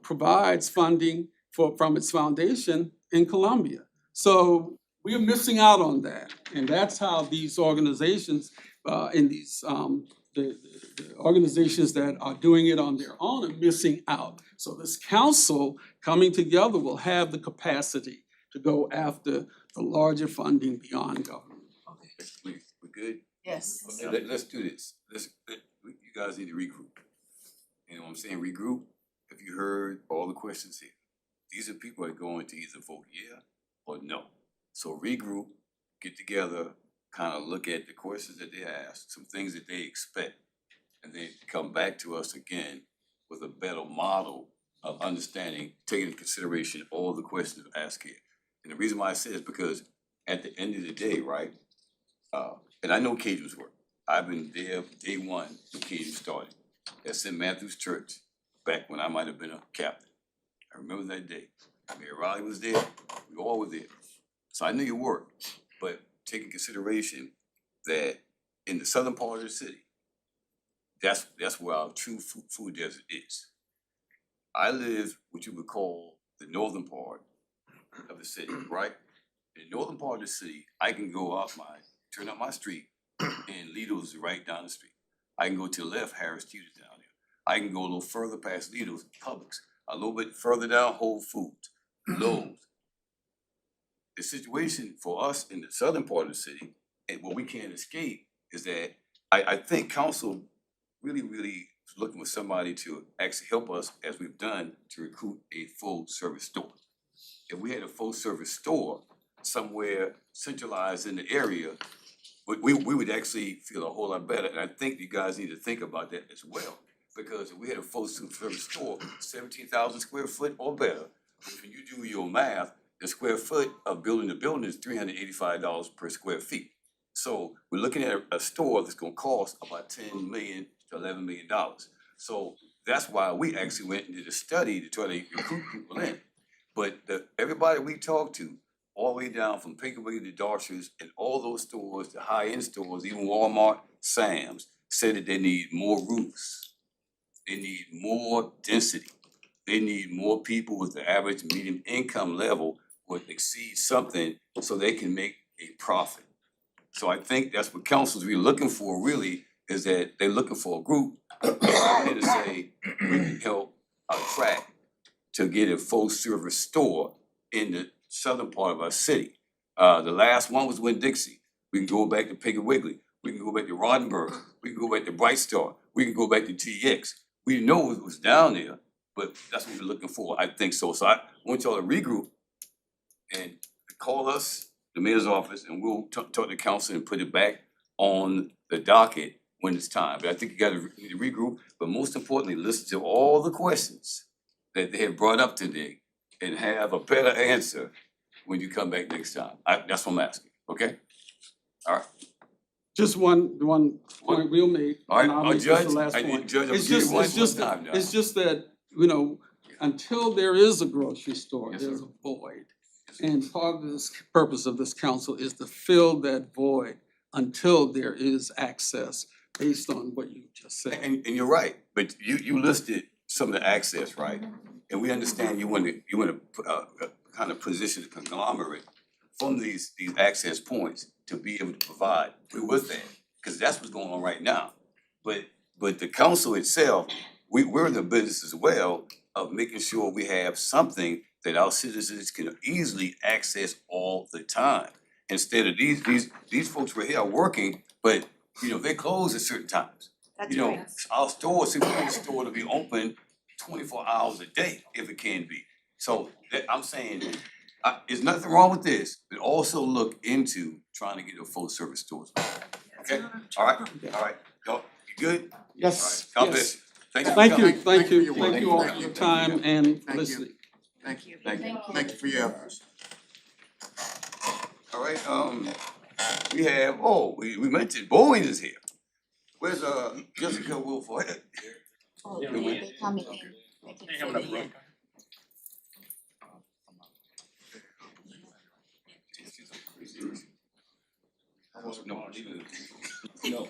provides funding from its foundation in Columbia. So we are missing out on that, and that's how these organizations, the organizations that are doing it on their own are missing out. So this council coming together will have the capacity to go after the larger funding beyond government. Okay, We good? yes. Okay, let's do this. You guys need to regroup. You know what I'm saying, regroup. If you heard all the questions here, these are people that are going to either vote yeah or no. So regroup, get together, kind of look at the questions that they asked, some things that they expect, and then come back to us again with a better model of understanding, taking into consideration all the questions asked here. And the reason why I say is because at the end of the day, right, and I know Cajun's work. I've been there day one when Cajun started at St. Matthew's Church, back when I might have been a captain. I remember that day. Mayor Riley was there, we all were there. So I knew your work, but take in consideration that in the southern part of the city, that's where our true food desert is. I live what you would call the northern part of the city, right? In the northern part of the city, I can go turn up my street, and Lido's right down the street. I can go to the left, Harris Teeter's down there. I can go a little further past Lido's, Publix, a little bit further down, Whole Foods, Lowe's. The situation for us in the southern part of the city, and what we can't escape, is that I think council really is looking for somebody to actually help us, as we've done, to recruit a full service store. If we had a full service store somewhere centralized in the area, we would actually feel a whole lot better, and I think you guys need to think about that as well. Because if we had a full service store, 17,000 square foot or better, when you do your math, the square foot of building to building is $385 per square feet. So we're looking at a store that's gonna cost about $10 million to $11 million. So that's why we actually went and did a study to try to recruit people in. But everybody we talked to, all the way down from Piggly to Darcy's and all those stores, the high-end stores, even Walmart, Sam's, said that they need more roofs. They need more density. They need more people with the average medium income level would exceed something so they can make a profit. So I think that's what council's really looking for, really, is that they're looking for a group to say, we can help attract to get a full service store in the southern part of our city. The last one was Winn-Dixie. We can go back to Piggly Wiggly. We can go back to Roddenberry. We can go back to Bright Star. We can go back to TX. We know it was down there, but that's what we're looking for. I think so. So I want y'all to regroup and call us, the mayor's office, and we'll talk to council and put it back on the docket when it's time. But I think you gotta need to regroup, but most importantly, listen to all the questions that they have brought up today and have a better answer when you come back next time. That's what I'm asking, okay? All right. Just one point we'll make, All right, and I'll make this Judge, the last I point. need Judge, I'm It's gonna give just, you one it's just, time now. it's just that, you know, until there is a grocery store, Yes, there's sir. a void. And part of this purpose of this council is to fill that void until there is access based on what you just said. And you're right, but you listed some of the access, right? And we understand you wanna kind of position the conglomerate from these access points to be able to provide. We're with that, cause that's what's going on right now. But the council itself, we're in the business as well of making sure we have something that our citizens can easily access all the time. Instead of these folks right here are working, but they close at certain times. That's You know, right. our store, the store to be open 24 hours a day if it can be. So I'm saying, there's nothing wrong with this, but also look into trying to get a full service stores. Okay, alright, y'all, you good? Yes, All right. God yes. bless you. Thanks for Thank coming. you, thank you, your work. thank you all for Thank your you. time and Thank you. listening. Thank you. Thank you. Thank you for your efforts. Alright, we have, we mentioned Boeing is here. Where's Jessica Wilford? Oh, yeah, they coming in. They can fit in. No.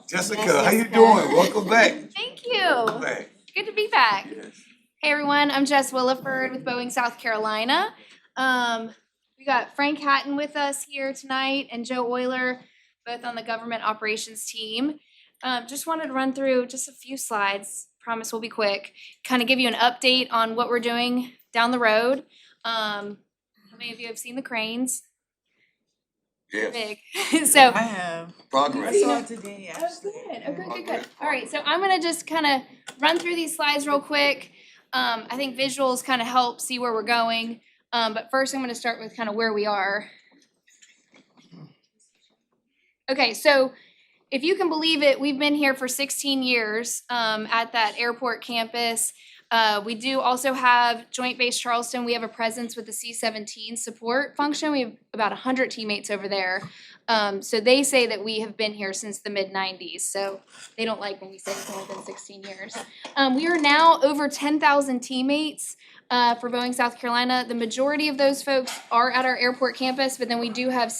Jessica, how you Jessica. doing? Welcome back. Thank Welcome you. back. Good to be back. Yes. Hey everyone, I'm Jess Williford with Boeing, South Carolina. We got Frank Hatton with us here tonight and Joe Euler, both on the government operations team. Just wanted to run through just a few slides. Promise we'll be quick. Kind of give you an update on what we're doing down the road. How many of you have seen the cranes? Yes, Big. So. I have. I progress. saw it today, Oh, actually. good. Oh, good. All right, so I'm gonna just kind of run through these slides real quick. I think visuals kind of help see where we're going. But first I'm gonna start with kind of where we are. Okay, so if you can believe it, we've been here for 16 years at that airport campus. We do also have Joint Base Charleston. We have a presence with the C-17 support function. We have about 100 teammates over there. So they say that we have been here since the mid-90s. So they don't like when we say it's only been 16 years. We are now over 10,000 teammates for Boeing, South Carolina. The majority of those folks are at our airport campus, but then we do have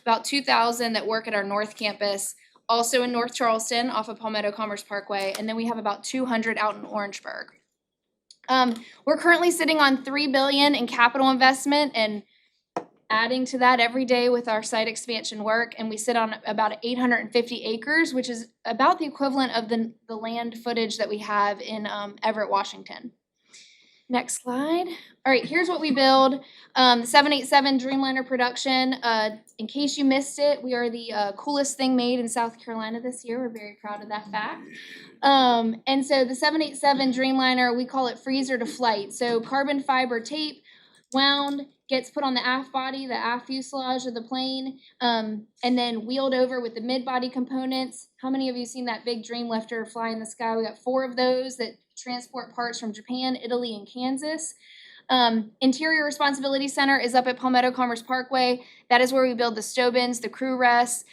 about 2,000 that work at our North campus, also in North Charleston off of Palmetto Commerce Parkway. And then we have about 200 out in Orangeburg. We're currently sitting on $3 billion in capital investment and adding to that every day with our site expansion work. And we sit on about 850 acres, which is about the equivalent of the land footage that we have in Everett, Washington. Next slide. All right, here's what we build. The 787 Dreamliner production. In case you missed it, we are the coolest thing made in South Carolina this year. We're very proud of that fact. And so the 787 Dreamliner, we call it freezer to flight. So carbon fiber tape wound, gets put on the aft body, the aft fuselage of the plane, and then wheeled over with the mid-body components. How many of you seen that big Dreamlifter fly in the sky? We got 4 of those that transport parts from Japan, Italy, and Kansas. Interior Responsibility Center is up at Palmetto Commerce Parkway. That is where we build the stow bins, the crew rests.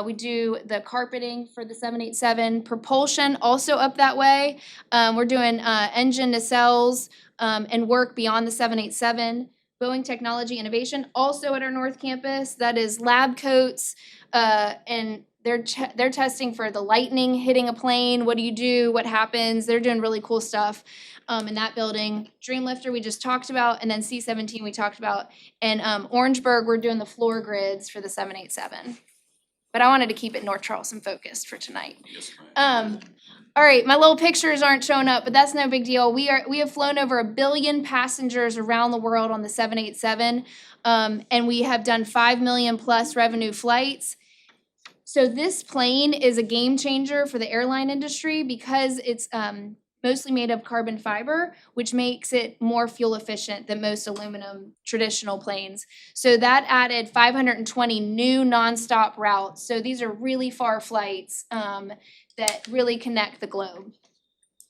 We do the carpeting for the 787. Propulsion also up that way. We're doing engine nacelles and work beyond the 787. Boeing Technology Innovation also at our North Campus. That is lab coats and they're testing for the lightning hitting a plane. What do you do? What happens? They're doing really cool stuff in that building. Dreamlifter we just talked about, and then C-17 we talked about. And Orangeburg, we're doing the floor grids for the 787. But I wanted to keep it North Charleston focused for tonight. Yes, ma'am. All right, my little pictures aren't showing up, but that's no big deal. We have flown over 1 billion passengers around the world on the 787, and we have done 5 million plus revenue flights. So this plane is a game changer for the airline industry because it's mostly made of carbon fiber, which makes it more fuel efficient than most aluminum traditional planes. So that added 520 new nonstop routes. So these are really far flights that really connect the globe.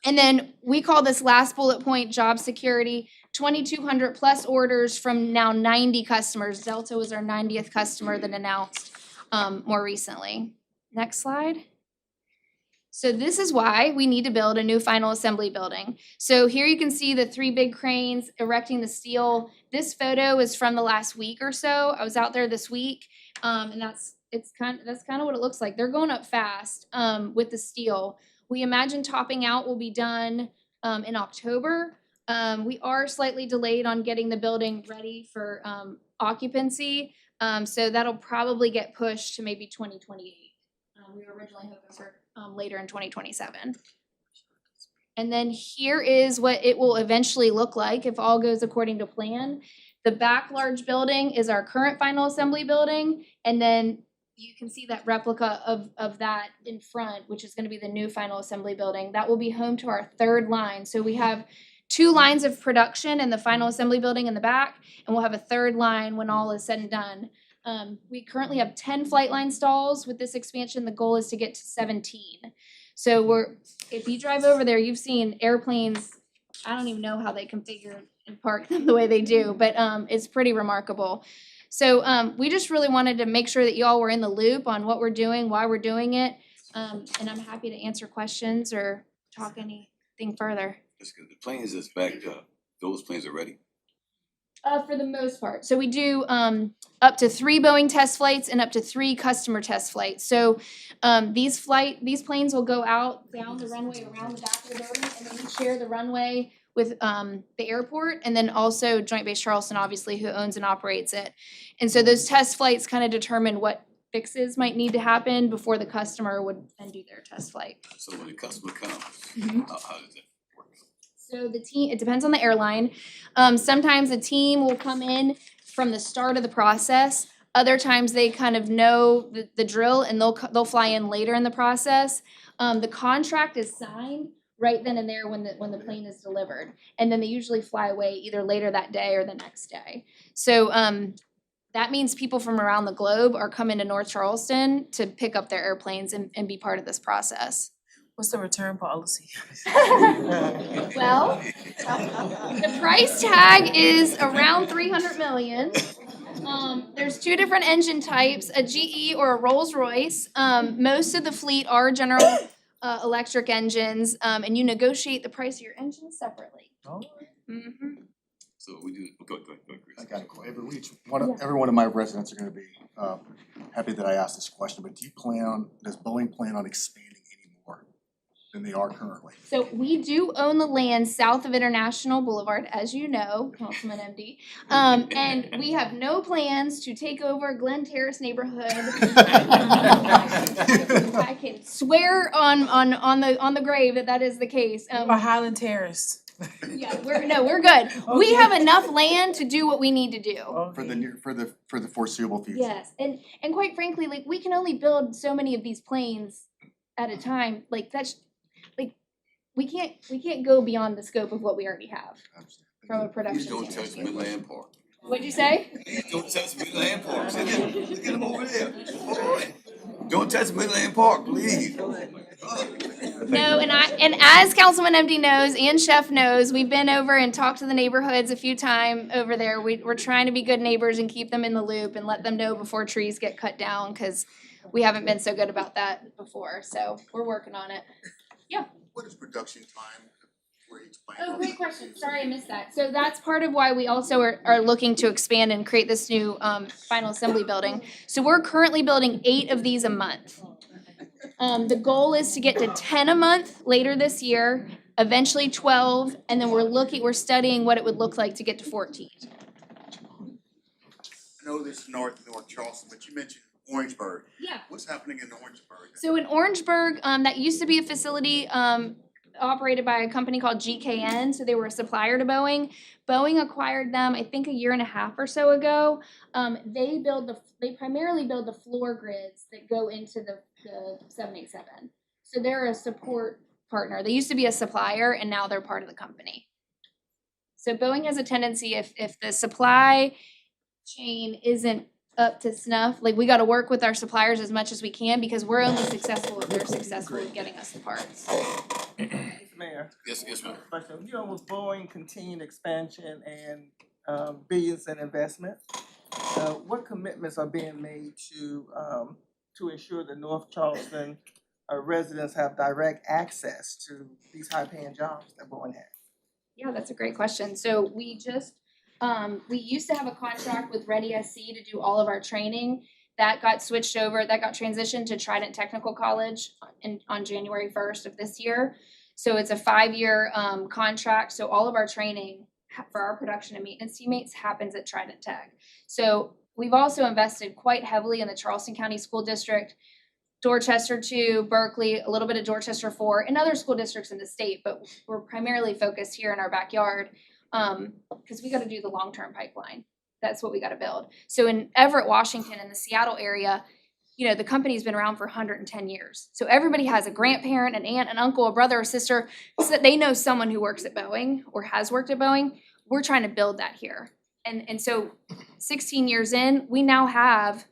And then we call this last bullet point job security. 2,200 plus orders from now 90 customers. Delta was our 90th customer that announced more recently. Next slide. So this is why we need to build a new final assembly building. So here you can see the 3 big cranes erecting the steel. This photo is from the last week or so. I was out there this week, and that's kind of what it looks like. They're going up fast with the steel. We imagine topping out will be done in October. We are slightly delayed on getting the building ready for occupancy, so that'll probably get pushed to maybe 2028. We were originally hoping for later in 2027. And then here is what it will eventually look like if all goes according to plan. The back large building is our current final assembly building, and then you can see that replica of that in front, which is gonna be the new final assembly building. That will be home to our 3rd line. So we have 2 lines of production in the final assembly building in the back, and we'll have a 3rd line when all is said and done. We currently have 10 flight line stalls. With this expansion, the goal is to get to 17. So if you drive over there, you've seen airplanes. I don't even know how they configure and park them the way they do, but it's pretty remarkable. So we just really wanted to make sure that y'all were in the loop on what we're doing, why we're doing it, and I'm happy to answer questions or talk anything further. That's good. The planes that's back, those planes are ready. For the most part. So we do up to 3 Boeing test flights and up to 3 customer test flights. So these planes will go out down the runway around the back of the building, and then we share the runway with the airport, and then also Joint Base Charleston, obviously, who owns and operates it. And so those test flights kind of determine what fixes might need to happen before the customer would then do their test flight. So when the customer comes, how does that work? So the team, it depends on the airline. Sometimes a team will come in from the start of the process. Other times they kind of know the drill and they'll fly in later in the process. The contract is signed right then and there when the plane is delivered. And then they usually fly away either later that day or the next day. So that means people from around the globe are coming to North Charleston to pick up their airplanes and be part of this process. What's the return policy? Well, the price tag is around 300 million. There's 2 different engine types, a GE or a Rolls-Royce. Most of the fleet are General Electric engines, and you negotiate the price of your engine separately. Mhm. So we do, go ahead, Chris. I got a question. Every one of my residents are gonna be happy that I asked this question, but does Boeing plan on expanding any more than they are currently? So we do own the land south of International Boulevard, as you know, Councilman MD. And we have no plans to take over Glen Terrace neighborhood. I can swear on the grave that is the case. Or Highland Terrace? Yeah, we're good. We have enough land to do what we need to do. For the foreseeable future? Yes, and quite frankly, like, we can only build so many of these planes at a time. Like, that's, like, we can't go beyond the scope of what we already have from a production Please don't touch standpoint. Midland Park. What'd you say? Please don't touch Midland Park. See them? Look at them over there. Boy, don't touch Midland Park, please. No, and as Councilman MD knows and Chef knows, we've been over and talked to the neighborhoods a few times over there. We're trying to be good neighbors and keep them in the loop and let them know before trees get cut down, because we haven't been so good about that before. So we're working on it. Yeah. What is production time for each plane? Oh, great question. Sorry, I missed that. So that's part of why we also are looking to expand and create this new final assembly building. So we're currently building 8 of these a month. The goal is to get to 10 a month later this year, eventually 12, and then we're studying what it would look like to get to 14. I know this is North Charleston, but you mentioned Orangeburg. Yeah. What's happening in Orangeburg? So in Orangeburg, that used to be a facility operated by a company called GKN, so they were a supplier to Boeing. Boeing acquired them, I think, a year and a half or so ago. They primarily build the floor grids that go into the 787. So they're a support partner. They used to be a supplier, and now they're part of the company. So Boeing has a tendency, if the supply chain isn't up to snuff, like, we gotta work with our suppliers as much as we can, because we're only successful if they're successful with getting us the parts. Mayor, Yes, ma'am. question, with Boeing continued expansion and billions in investment, what commitments are being made to ensure that North Charleston residents have direct access to these high-paying jobs that Bowen has? Yeah, that's a great question. So we just, we used to have a contract with Ready SC to do all of our training. That got switched over, that got transitioned to Trident Technical College on January 1st of this year. So it's a 5-year contract, so all of our training for our production and maintenance teammates happens at Trident Tech. So we've also invested quite heavily in the Charleston County School District, Dorchester 2, Berkeley, a little bit of Dorchester 4, and other school districts in the state, but we're primarily focused here in our backyard because we got to do the long-term pipeline. That's what we got to build. So in Everett, Washington, in the Seattle area, you know, the company's been around for 110 years. So everybody has a grandparent, an aunt, an uncle, a brother, or sister, so that they know someone who works at Boeing or has worked at Boeing. We're trying to build that here. And so 16 years in, we now have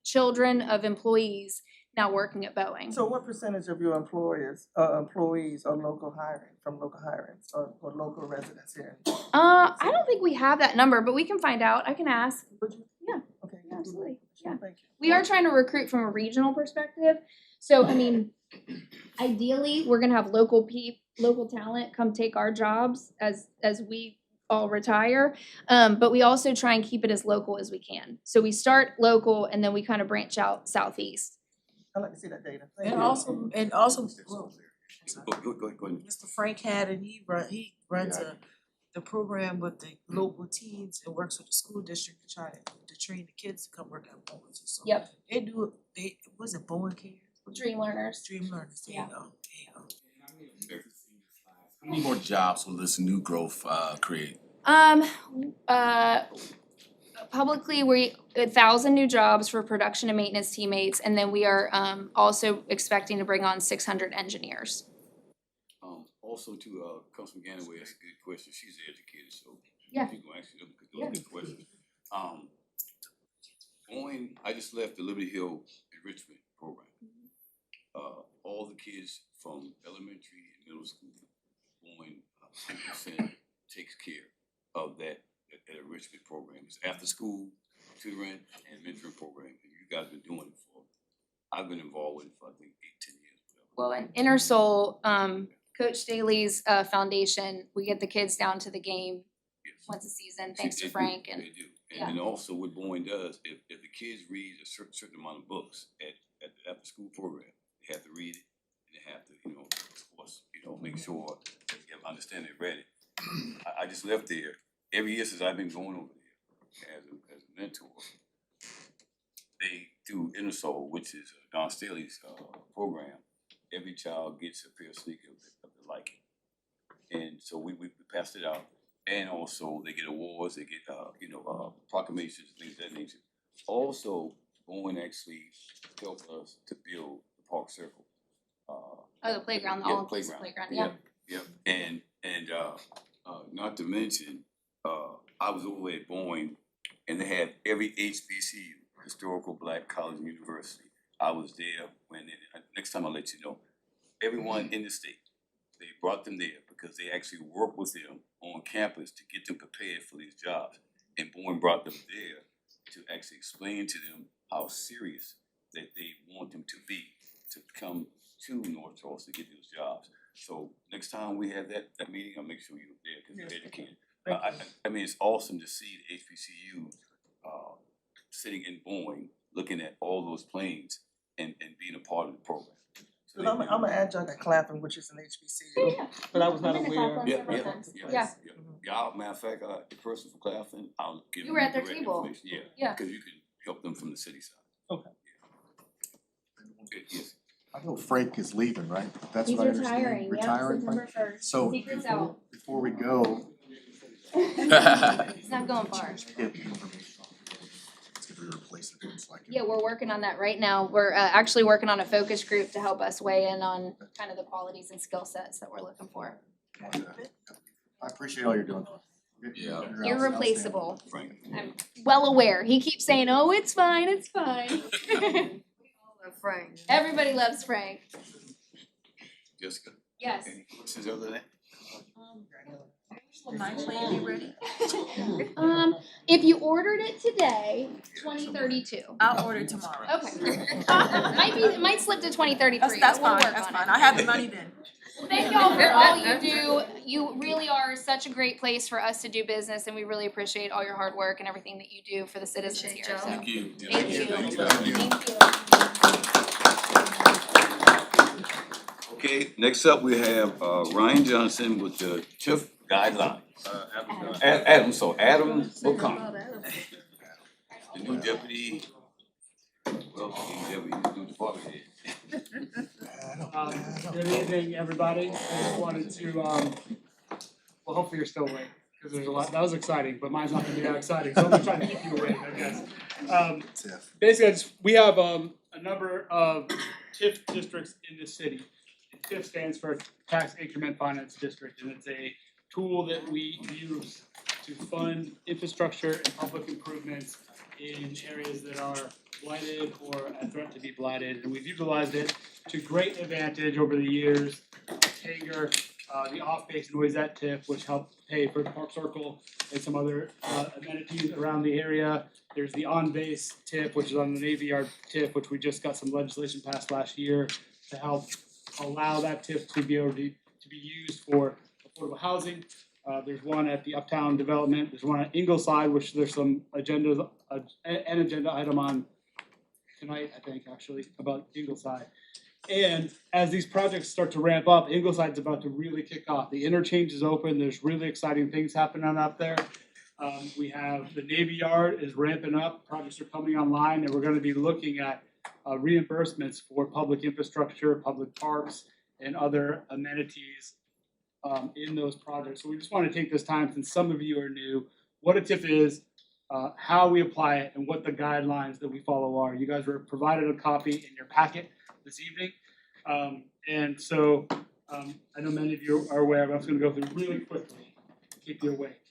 children of employees now working at Boeing. So what percentage of your employees are local hiring, from local hirings or local residents here? I don't think we have that number, but we can find out. I can ask. Yeah, Okay. absolutely. Yeah. Thank you. We are trying to recruit from a regional perspective. So, I mean, ideally, we're gonna have local talent come take our jobs as we all retire. But we also try and keep it as local as we can. So we start local and then we kind of branch out southeast. I'd like to see that data. Thank And you. also, well, Go ahead. Mr. Frank had, and he runs the program with the local teams and works with the school district to try to train the kids to come work at Bowen. So Yep. was it Bowen Care? Dream learners. Dream Learners, there you go, How many more jobs will this new growth create? Publicly, 1,000 new jobs for production and maintenance teammates, and then we are also expecting to bring on 600 engineers. Also to Councilman Ganaway, that's a good question. She's an educator, so Yeah. she's gonna ask you those good questions. I just left the Liberty Hill Enrichment Program. All the kids from elementary and middle school, Bowen 100% takes care of that enrichment program. It's after school tutoring and mentoring program. And you guys been doing it for, I've been involved with it for I think 8-10 years. Well, in Inner Soul, Coach Staley's foundation, we get the kids down to the game Yes. once a season, thanks They to do, Frank. And They do. yeah. And then also what Bowen does, if the kids read a certain amount of books at the after school program, they have to read it and they have to, of course, make sure they understand they read it. I just left there. Every year since I've been going over there as a mentor, they do Inner Soul, which is Don Staley's program. Every child gets a pair of sneakers of the liking. And so we passed it out. And also they get awards, they get proclamations, things of that nature. Also, Bowen actually helped us to build the park circle. the playground, the Yeah, all-inclusive playground, yeah. Yep, and not to mention, I was over at Boeing and they had every HBCU, Historical Black College and University. I was there next time I'll let you know, everyone in the state, they brought them there because they actually worked with them on campus to get them prepared for these jobs. And Boeing brought them there to actually explain to them how serious that they want them to be to come to North Charleston to get those jobs. So next time we have that meeting, I'll make sure you're there because you're educated. I mean, it's awesome to see the HBCU sitting in Boeing, looking at all those planes and being a part of the program. So Cause I'm an adjunct at Clapham, which is an HBCU, but I was not I've been to aware. Clapham several times. Yeah. Matter of fact, the person from Claflin, I'll give You them were at their direct table. information. Yeah. Because you can help them from the city side. Okay. Yes. I know Frank is leaving, right? That's He's what I understand. retiring, yeah, Retiring, September Frank? 1st. So Secret's out. before we go, It's not going far. get the information on it's gonna be replacing things like. Yeah, we're working on that right now. We're actually working on a focus group to help us weigh in on kind of the qualities and skill sets that we're looking for. I appreciate all you're doing. Yeah. Irreplaceable. Frank. I'm well aware. He keeps saying, "Oh, it's fine, it's fine." Frank. Everybody loves Frank. Jessica, Yes. any questions other than that? Will my plan be ready? If you ordered it today, 2032. I'll order tomorrow. Okay. It might slip to 2033. That's but we'll fine, work that's on fine. it. I have the money then. Well, thank y'all for all you do. You really are such a great place for us to do business, and we really appreciate all your hard work and everything that you do for the citizens Appreciate here. y'all. So, Thank you. thank you. Thank you. Okay, next up we have Ryan Johnson with the TIF guidelines. Adam McConnell, the new deputy, well, the new department head. Good evening, everybody. I just wanted to, well, hopefully you're still awake, because there's a lot, that was exciting, but mine's not gonna be that exciting, so I'm gonna try to keep you awake, I guess. Basically, we have, a number of TIF districts in the city. TIF stands for Tax Increment Finance District, and it's a tool that we use to fund infrastructure and public improvements in areas that are blighted or at threat to be blighted, and we've utilized it to great advantage over the years. Tanger, the off-base noisette TIF, which helped pay for Park Circle and some other amenities around the area. There's the on-base TIF, which is on the Navy Yard TIF, which we just got some legislation passed last year to help allow that TIF to be able to be used for affordable housing. There's one at the Uptown Development. There's one at Ingleside, which there's some an agenda item on tonight, I think, actually, about Ingleside. And as these projects start to ramp up, Ingleside's about to really kick off. The interchange is open. There's really exciting things happening up there. We have the Navy Yard is ramping up. Projects are coming online, and we're going to be looking at reimbursements for public infrastructure, public parks, and other amenities in those projects. So we just want to take this time, since some of you are new, what a TIF is, how we apply it, and what the guidelines that we follow are. You guys were provided a copy in your packet this evening. And so I know many of you are aware, but I'm just going to go through really quickly to keep you awake.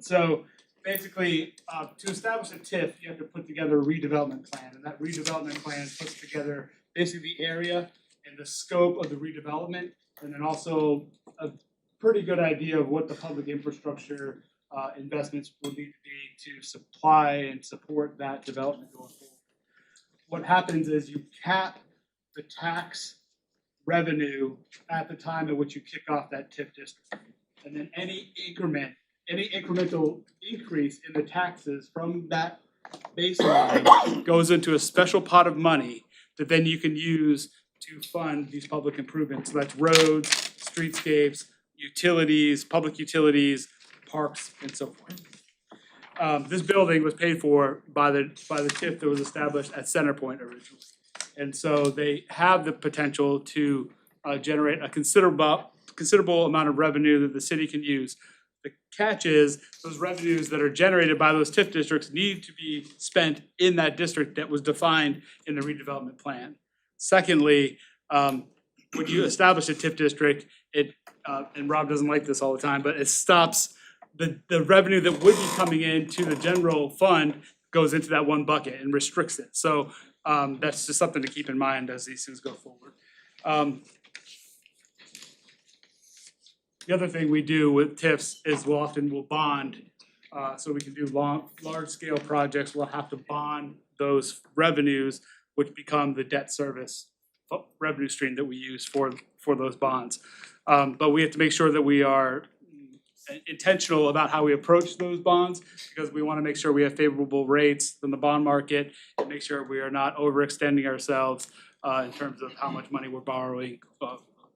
So basically, to establish a TIF, you have to put together a redevelopment plan, and that redevelopment plan puts together basically the area and the scope of the redevelopment, and then also a pretty good idea of what the public infrastructure investments will need to be to supply and support that development going forward. What happens is you cap the tax revenue at the time at which you kick off that TIF district. And then any incremental increase in the taxes from that baseline goes into a special pot of money that then you can use to fund these public improvements. So that's roads, streetscapes, utilities, public utilities, parks, and so forth. This building was paid for by the TIF that was established at Centerpoint originally. And so they have the potential to generate a considerable amount of revenue that the city can use. The catch is those revenues that are generated by those TIF districts need to be spent in that district that was defined in the redevelopment plan. Secondly, when you establish a TIF district, it and Rob doesn't like this all the time, but it stops the revenue that would be coming into the general fund goes into that one bucket and restricts it. So that's just something to keep in mind as these things go forward. The other thing we do with TIFs is we'll bond, so we can do large scale projects. We'll have to bond those revenues, which become the debt service revenue stream that we use for those bonds. But we have to make sure that we are intentional about how we approach those bonds, because we want to make sure we have favorable rates in the bond market and make sure we are not overextending ourselves in terms of how much money we're borrowing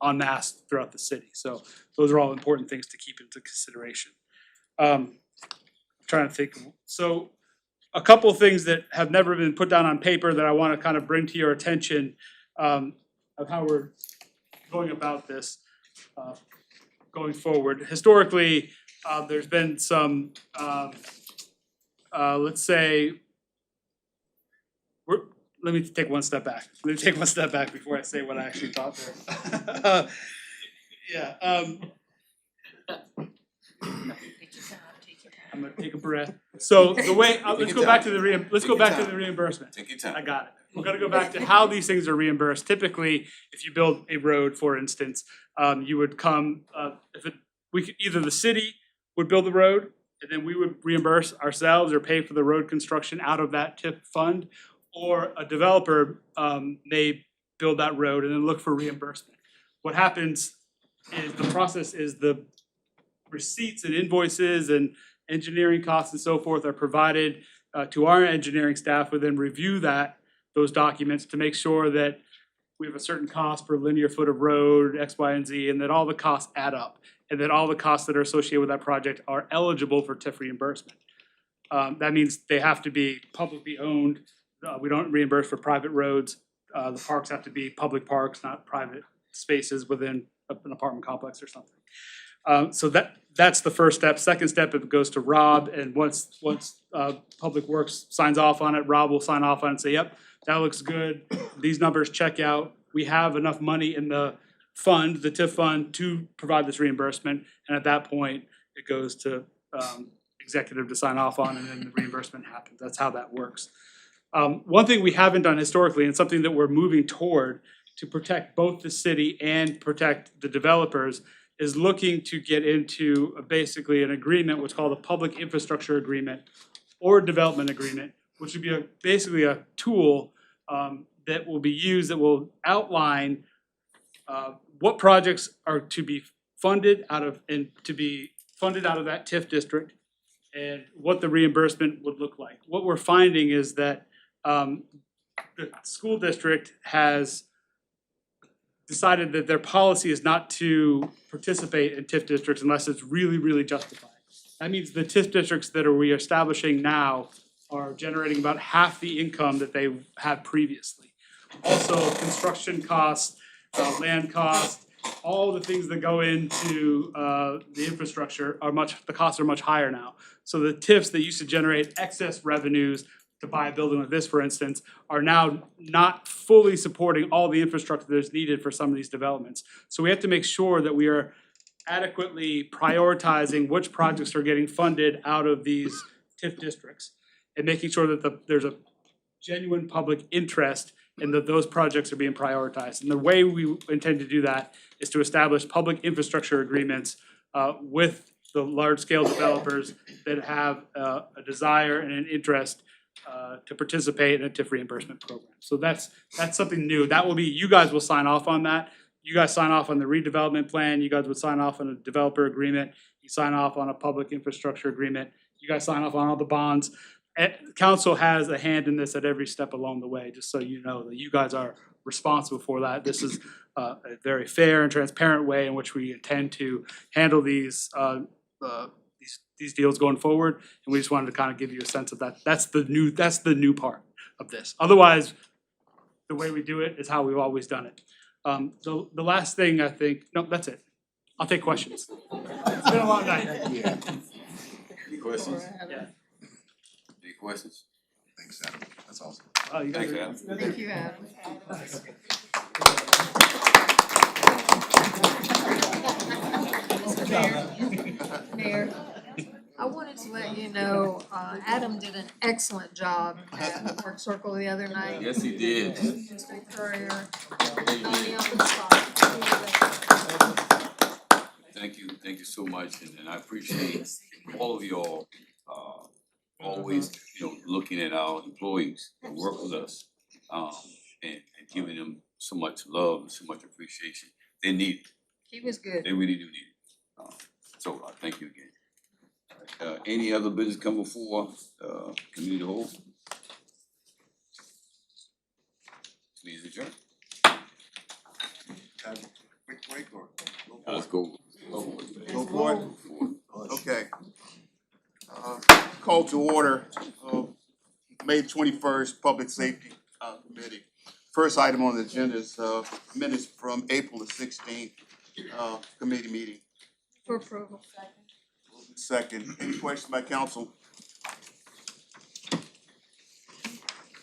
en masse throughout the city. So those are all important things to keep into consideration. Trying to think. So a couple of things that have never been put down on paper that I want to kind of bring to your attention of how we're going about this going forward. Historically, there's been some, let's say, let me take one step back. Let me take one step back before I say what I actually thought there. Yeah. I'm gonna take a breath. So the way, let's go back to the reimbursement. Take your time. I got it. We're gonna go back to how these things are reimbursed. Typically, if you build a road, for instance, you would come, if it we could, either the city would build the road, and then we would reimburse ourselves or pay for the road construction out of that TIF fund, or a developer may build that road and then look for reimbursement. What happens is the process is the receipts and invoices and engineering costs and so forth are provided to our engineering staff, who then review those documents to make sure that we have a certain cost per linear foot of road, X, Y, and Z, and that all the costs add up, and that all the costs that are associated with that project are eligible for TIF reimbursement. That means they have to be publicly owned. We don't reimburse for private roads. The parks have to be public parks, not private spaces within an apartment complex or something. So that's the first step. Second step, it goes to Rob, and once Public Works signs off on it, Rob will sign off on it and say, yep, that looks good. These numbers check out. We have enough money in the fund, the TIF fund, to provide this reimbursement. And at that point, it goes to executive to sign off on, and then the reimbursement happens. That's how that works. One thing we haven't done historically, and something that we're moving toward to protect both the city and protect the developers, is looking to get into basically an agreement, what's called a public infrastructure agreement or development agreement, which would be basically a tool that will be used, that will outline what projects are to be funded out of, and to be funded out of that TIF district, and what the reimbursement would look like. What we're finding is that the school district has decided that their policy is not to participate in TIF districts unless it's really, really justified. That means the TIF districts that we are establishing now are generating about half the income that they had previously. Also, construction costs, land costs, all the things that go into the infrastructure the costs are much higher now. So the TIFs that used to generate excess revenues to buy a building like this, for instance, are now not fully supporting all the infrastructure that's needed for some of these developments. So we have to make sure that we are adequately prioritizing which projects are getting funded out of these TIF districts, and making sure that there's a genuine public interest and that those projects are being prioritized. And the way we intend to do that is to establish public infrastructure agreements with the large-scale developers that have a desire and an interest to participate in a TIF reimbursement program. So that's something new. That will be, you guys will sign off on that. You guys sign off on the redevelopment plan. You guys would sign off on a developer agreement. You sign off on a public infrastructure agreement. You guys sign off on all the bonds. Council has a hand in this at every step along the way, just so you know that you guys are responsible for that. This is a very fair and transparent way in which we intend to handle these deals going forward, and we just wanted to kind of give you a sense of that. That's the new part of this. Otherwise, the way we do it is how we've always done it. The last thing I think, no, that's it. I'll take questions. It's been a long night. Any questions? Yeah. Any questions? Thanks, Adam. That's awesome. Oh, you guys Thanks, are. Adam. Thank you, Adam. Mayor, I wanted to let you know, Adam did an excellent job at the Park Circle the other night. Yes, he did. Mr. Courier, not me on the spot. Thank you so much, and I appreciate all of y'all, always, looking at our employees who work with us, and giving them so much love and so much appreciation. They need it, He was good. they really do need it. So, thank you again. Any other business come before, community hall? Please adjourn. Quick break or? Let's go. Go for it? Okay. Call to order, May 21st, Public Safety Committee. First item on the agenda is minutes from April the 16th committee meeting. For approval. Second, any questions by council?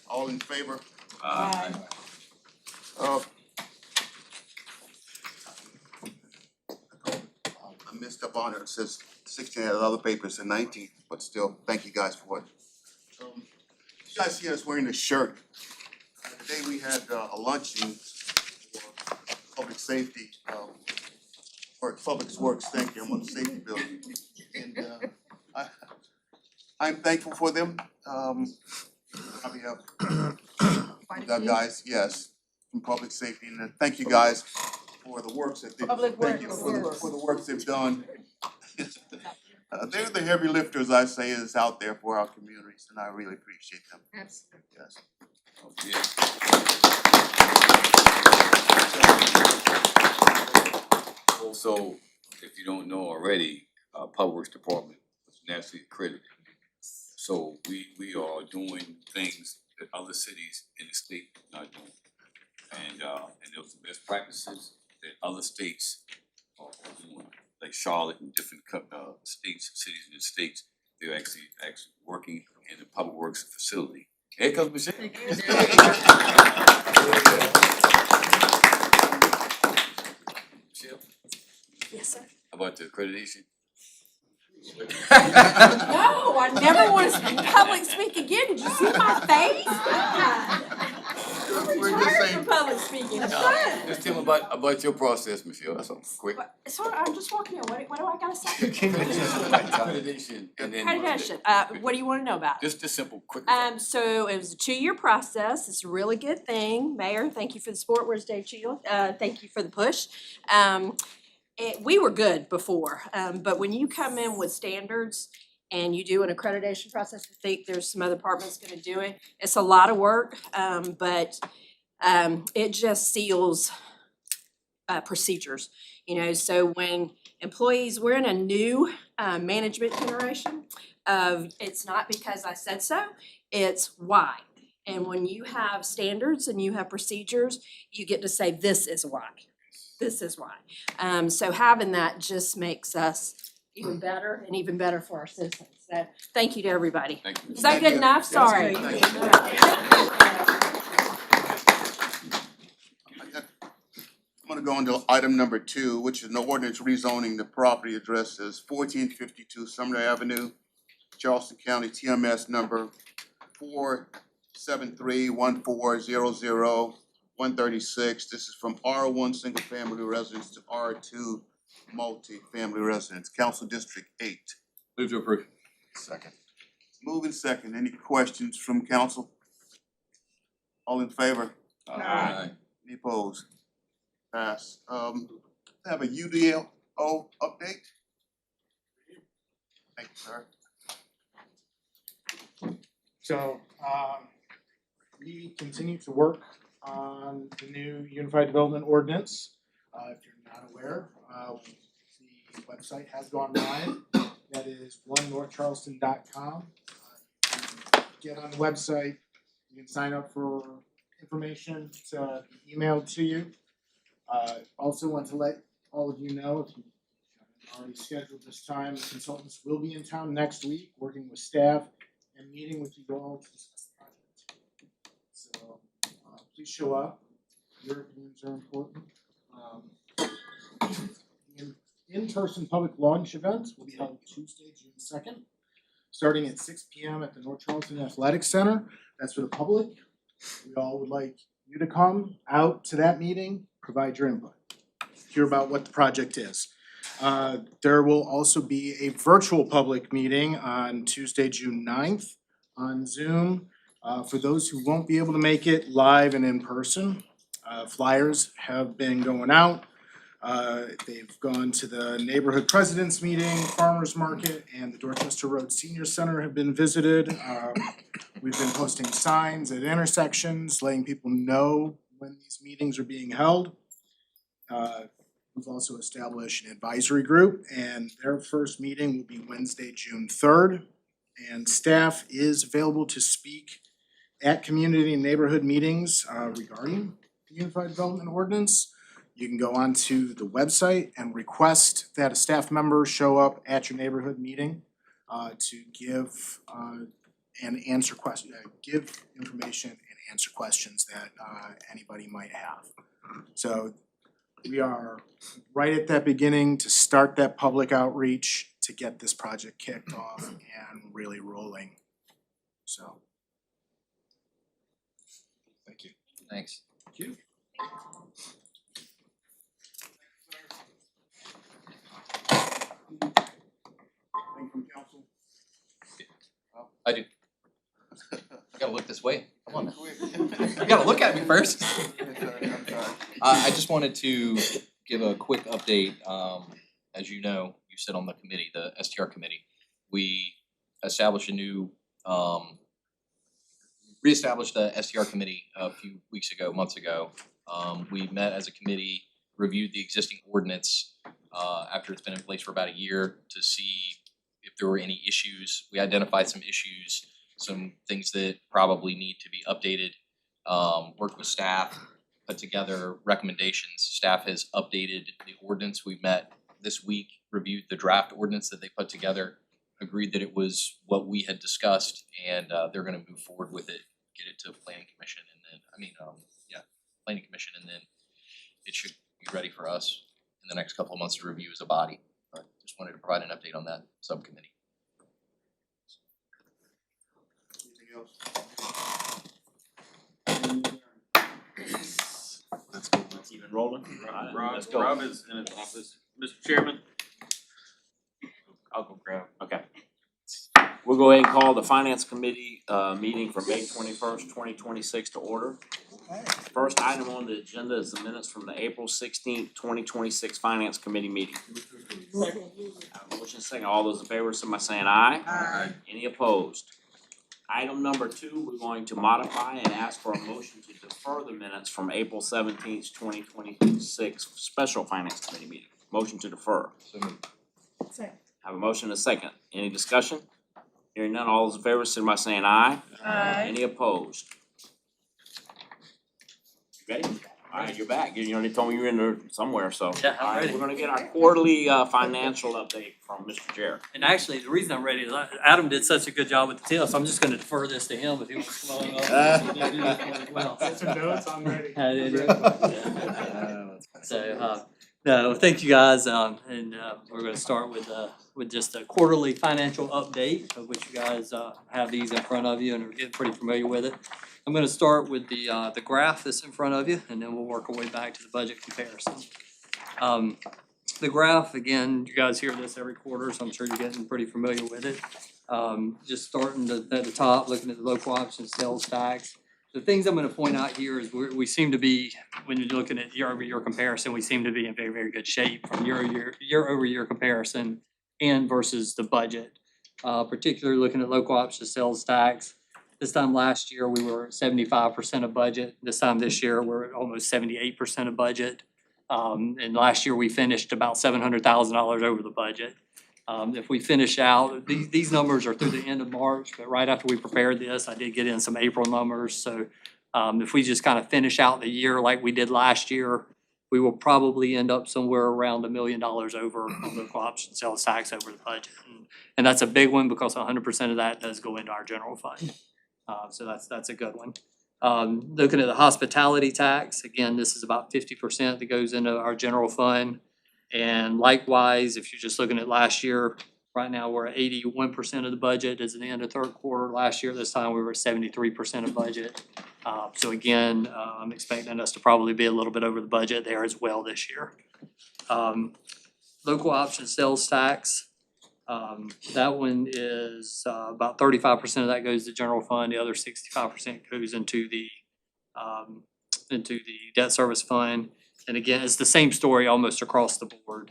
All in favor? Aye. I messed up on it. It says 16 has other papers and 19, but still, thank you guys for it. You guys see us wearing this shirt. Today we had a luncheon for public safety Public Works, thank you, I'm on the safety building. And I'm thankful for them. We have guys, yes, from Public Safety, and thank you guys for the works that they, thank you for the works they've done. They're the heavy lifters, I say, is out there for our communities, and I really appreciate them. Absolutely. Yes. Also, if you don't know already, Public Works Department was nationally accredited. So we are doing things that other cities in the state are not doing. And those are best practices that other states are doing, like Charlotte and different states, cities in the states, they're actually working in the Public Works facility. Here comes Michelle. Michelle? Yes, sir. How about the accreditation? No, I never want to public speak again. Did you see my face? I'm retired from public speaking. It's fun. Just tell me about your process, Michelle, that's all, quick. So I'm just walking in. What do I gotta say? Accreditation and then. Accreditation. What do you want to know about? Just a simple, quick. So it was a 2-year process. It's a really good thing. Mayor, thank you for the support. Where's Dave Cheadle? Thank you for the push. We were good before, but when you come in with standards and you do an accreditation process, I think there's some other departments gonna do it. It's a lot of work, but it just seals procedures. You know, so when employees, we're in a new management generation of, it's not because I said so, it's why. And when you have standards and you have procedures, you get to say, this is why. This is why. So having that just makes us even better and even better for our citizens. So thank you to everybody. Thank you. Is that good enough? Sorry. I'm gonna go into item number 2, which is an ordinance rezoning the property addresses 1452 Sumner Avenue, Charleston County, TMS number 4731400. 136, this is from R1 single family residence to R2 multi-family residence, Council District 8. Move to approve. Second. Moving second, any questions from council? All in favor? Aye. Any opposed? Pass. Have a UDLO update? Thank you, sir. So, we continue to work on the new Unified Development Ordinance. If you're not aware, the website has gone live. That is onenorthcharleston.com. You can get on the website, you can sign up for information to be emailed to you. Also want to let all of you know, if you haven't already scheduled this time, the consultants will be in town next week, working with staff and meeting with you all to discuss the project. So please show up. Your opinions are important. The in-person public launch event will be held Tuesday, June 2nd, starting at 6 p.m. at the North Charleston Athletic Center. That's for the public. We all would like you to come out to that meeting, provide your input, hear about what the project is. There will also be a virtual public meeting on Tuesday, June 9th on Zoom. For those who won't be able to make it live and in person, flyers have been going out. They've gone to the neighborhood presidents meeting, farmers market, and the Dorchester Road Senior Center have been visited. We've been posting signs at intersections, letting people know when these meetings are being held. We've also established an advisory group, and their first meeting will be Wednesday, June 3rd. And staff is available to speak at community and neighborhood meetings regarding the Unified Development Ordinance. You can go onto the website and request that a staff member show up at your neighborhood meeting to give and answer questions, give information and answer questions that anybody might have. So we are right at that beginning to start that public outreach to get this project kicked off and really rolling. So. Thank you. Thanks. Thank you. just wait. Come on now. You gotta look at me first. I just wanted to give a quick update. As you know, you sit on the committee, the STR committee. We established a new, reestablished the STR committee a few months ago. We met as a committee, reviewed the existing ordinance after it's been in place for about a year to see if there were any issues. We identified some issues, some things that probably need to be updated. Worked with staff, put together recommendations. Staff has updated the ordinance. We met this week, reviewed the draft ordinance that they put together, agreed that it was what we had discussed, and they're gonna move forward with it, get it to planning commission, and then, planning commission, and then it should be ready for us in the next couple of months to review as a body. But just wanted to provide an update on that subcommittee. Let's go. Let's even rolling. Rob, Let's go. Rob is in his office. Mr. Chairman. I'll go grab. Okay. We'll go ahead and call the finance committee meeting for May 21st, 2026 to order. First item on the agenda is the minutes from the April 16th, 2026 finance committee meeting. Motion second, all those in favor, signify by saying aye. Aye. Any opposed? Item number 2, we're going to modify and ask for a motion to defer the minutes from April 17th, 2026 special finance committee meeting. Motion to defer. Second. Have a motion and a second. Any discussion? Hearing none, all those in favor, signify by saying aye. Aye. Any opposed? You ready? Alright, you're back. You already told me you were in there somewhere, so. Yeah, I'm Alright, ready. we're gonna get our quarterly financial update from Mr. Jarrett. And actually, the reason I'm ready is Adam did such a good job with the TIF, so I'm just gonna defer this to him if he wants to follow up. Well, Get some notes, I'm ready. So, no, thank you guys, and we're gonna start with just a quarterly financial update, of which you guys have these in front of you and are getting pretty familiar with it. I'm gonna start with the graph that's in front of you, and then we'll work our way back to the budget comparison. The graph, again, you guys hear this every quarter, so I'm sure you're getting pretty familiar with it. Just starting at the top, looking at the local option sales tax. The things I'm gonna point out here is we seem to be, when you're looking at year-over-year comparison, we seem to be in very, very good shape from year-over-year comparison and versus the budget. Particularly looking at local option sales tax. This time last year, we were at 75% of budget. This time this year, we're at almost 78% of budget. And last year, we finished about $700,000 over the budget. If we finish out, these numbers are through the end of March, but right after we prepared this, I did get in some April numbers. So if we just kind of finish out the year like we did last year, we will probably end up somewhere around $1 million over on local option sales tax over the budget. And that's a big one because 100% of that does go into our general fund. So that's a good one. Looking at the hospitality tax, again, this is about 50% that goes into our general fund. And likewise, if you're just looking at last year, right now we're at 81% of the budget as at the end of third quarter. Last year, this time we were at 73% of budget. So again, I'm expecting us to probably be a little bit over the budget there as well this year. Local option sales tax. That one is about 35% of that goes to general fund. The other 65% goes into the debt service fund. And again, it's the same story almost across the board.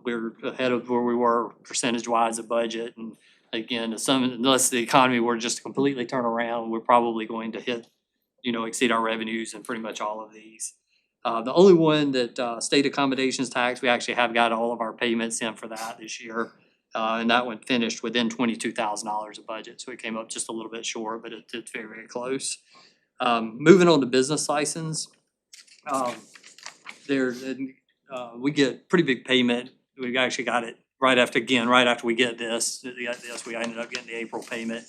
We're ahead of where we were percentage-wise of budget. And again, unless the economy were just to completely turn around, we're probably going to hit, exceed our revenues in pretty much all of these. The only one that state accommodations tax, we actually have got all of our payments in for that this year. And that one finished within $22,000 of budget, so it came up just a little bit short, but it's very, very close. Moving on to business license, we get pretty big payment. We actually got it right after we get this. We ended up getting the April payment.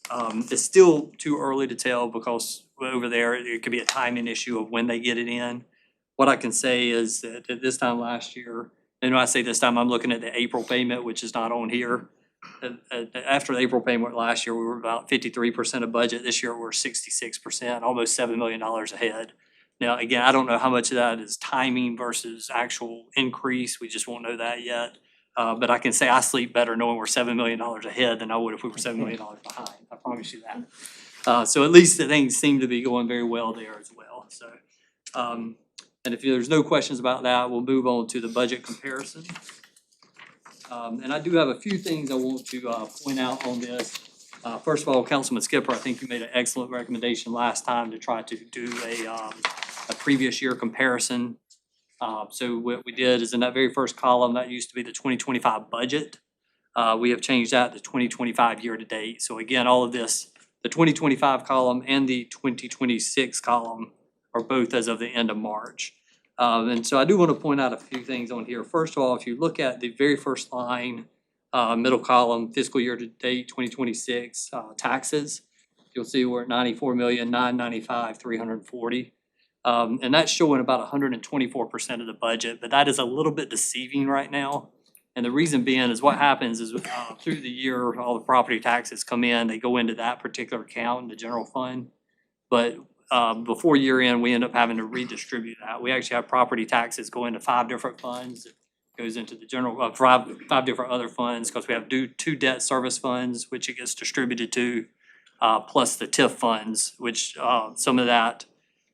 It's still too early to tell because over there it could be a timing issue of when they get it in. What I can say is that at this time last year. And when I say this time, I'm looking at the April payment, which is not on here. After the April payment last year, we were about 53% of budget. This year, we're 66%, almost $7 million ahead. Now, again, I don't know how much of that is timing versus actual increase. We just won't know that yet. But I can say I sleep better knowing we're $7 million ahead than I would if we were $7 million behind. I promise you that. So at least the things seem to be going very well there as well, so. And if there's no questions about that, we'll move on to the budget comparison. And I do have a few things I want to point out on this. First of all, Councilman Skipper, I think you made an excellent recommendation last time to try to do a previous year comparison. So what we did is in that very first column, that used to be the 2025 budget. We have changed that to 2025 year to date. So again, all of this, the 2025 column and the 2026 column are both as of the end of March. And so I do want to point out a few things on here. First of all, if you look at the very first line, middle column, fiscal year to date, 2026 taxes, you'll see we're at 94,995,340. And that's showing about 124% of the budget, but that is a little bit deceiving right now. And the reason being is what happens is through the year, all the property taxes come in, they go into that particular account in the general fund. But before year end, we end up having to redistribute that. We actually have property taxes go into 5 different funds. It goes into the general, five different other funds, because we have two debt service funds, which it gets distributed to, plus the TIF funds, which some of that,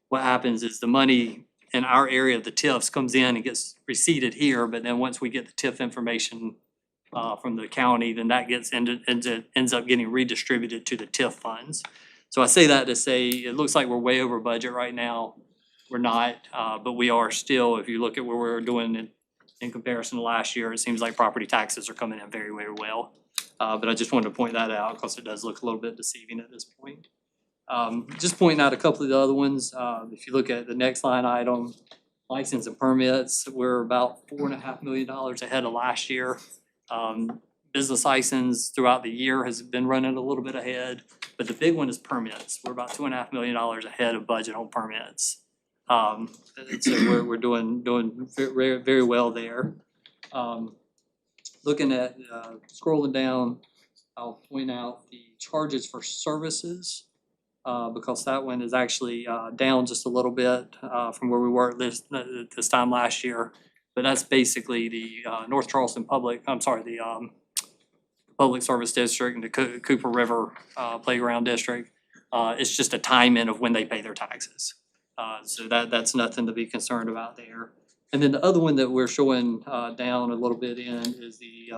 what happens is the money in our area of the TIFs comes in and gets receipted here, but then once we get the TIF information from the county, then that ends up getting redistributed to the TIF funds. So I say that to say, it looks like we're way over budget right now. We're not, but we are still, if you look at where we're doing in comparison to last year, it seems like property taxes are coming in very, very well. But I just wanted to point that out because it does look a little bit deceiving at this point. Just pointing out a couple of the other ones. If you look at the next line item, license and permits, we're about $4.5 million ahead of last year. Business license throughout the year has been running a little bit ahead, but the big one is permits. We're about $2.5 million ahead of budget on permits. So we're doing very, very well there. Looking at, scrolling down, I'll point out the charges for services, because that one is actually down just a little bit from where we were this time last year. But that's basically the North Charleston Public Service District and the Cooper River Playground District. It's just a time in of when they pay their taxes. So that's nothing to be concerned about there. And then the other one that we're showing down a little bit in is the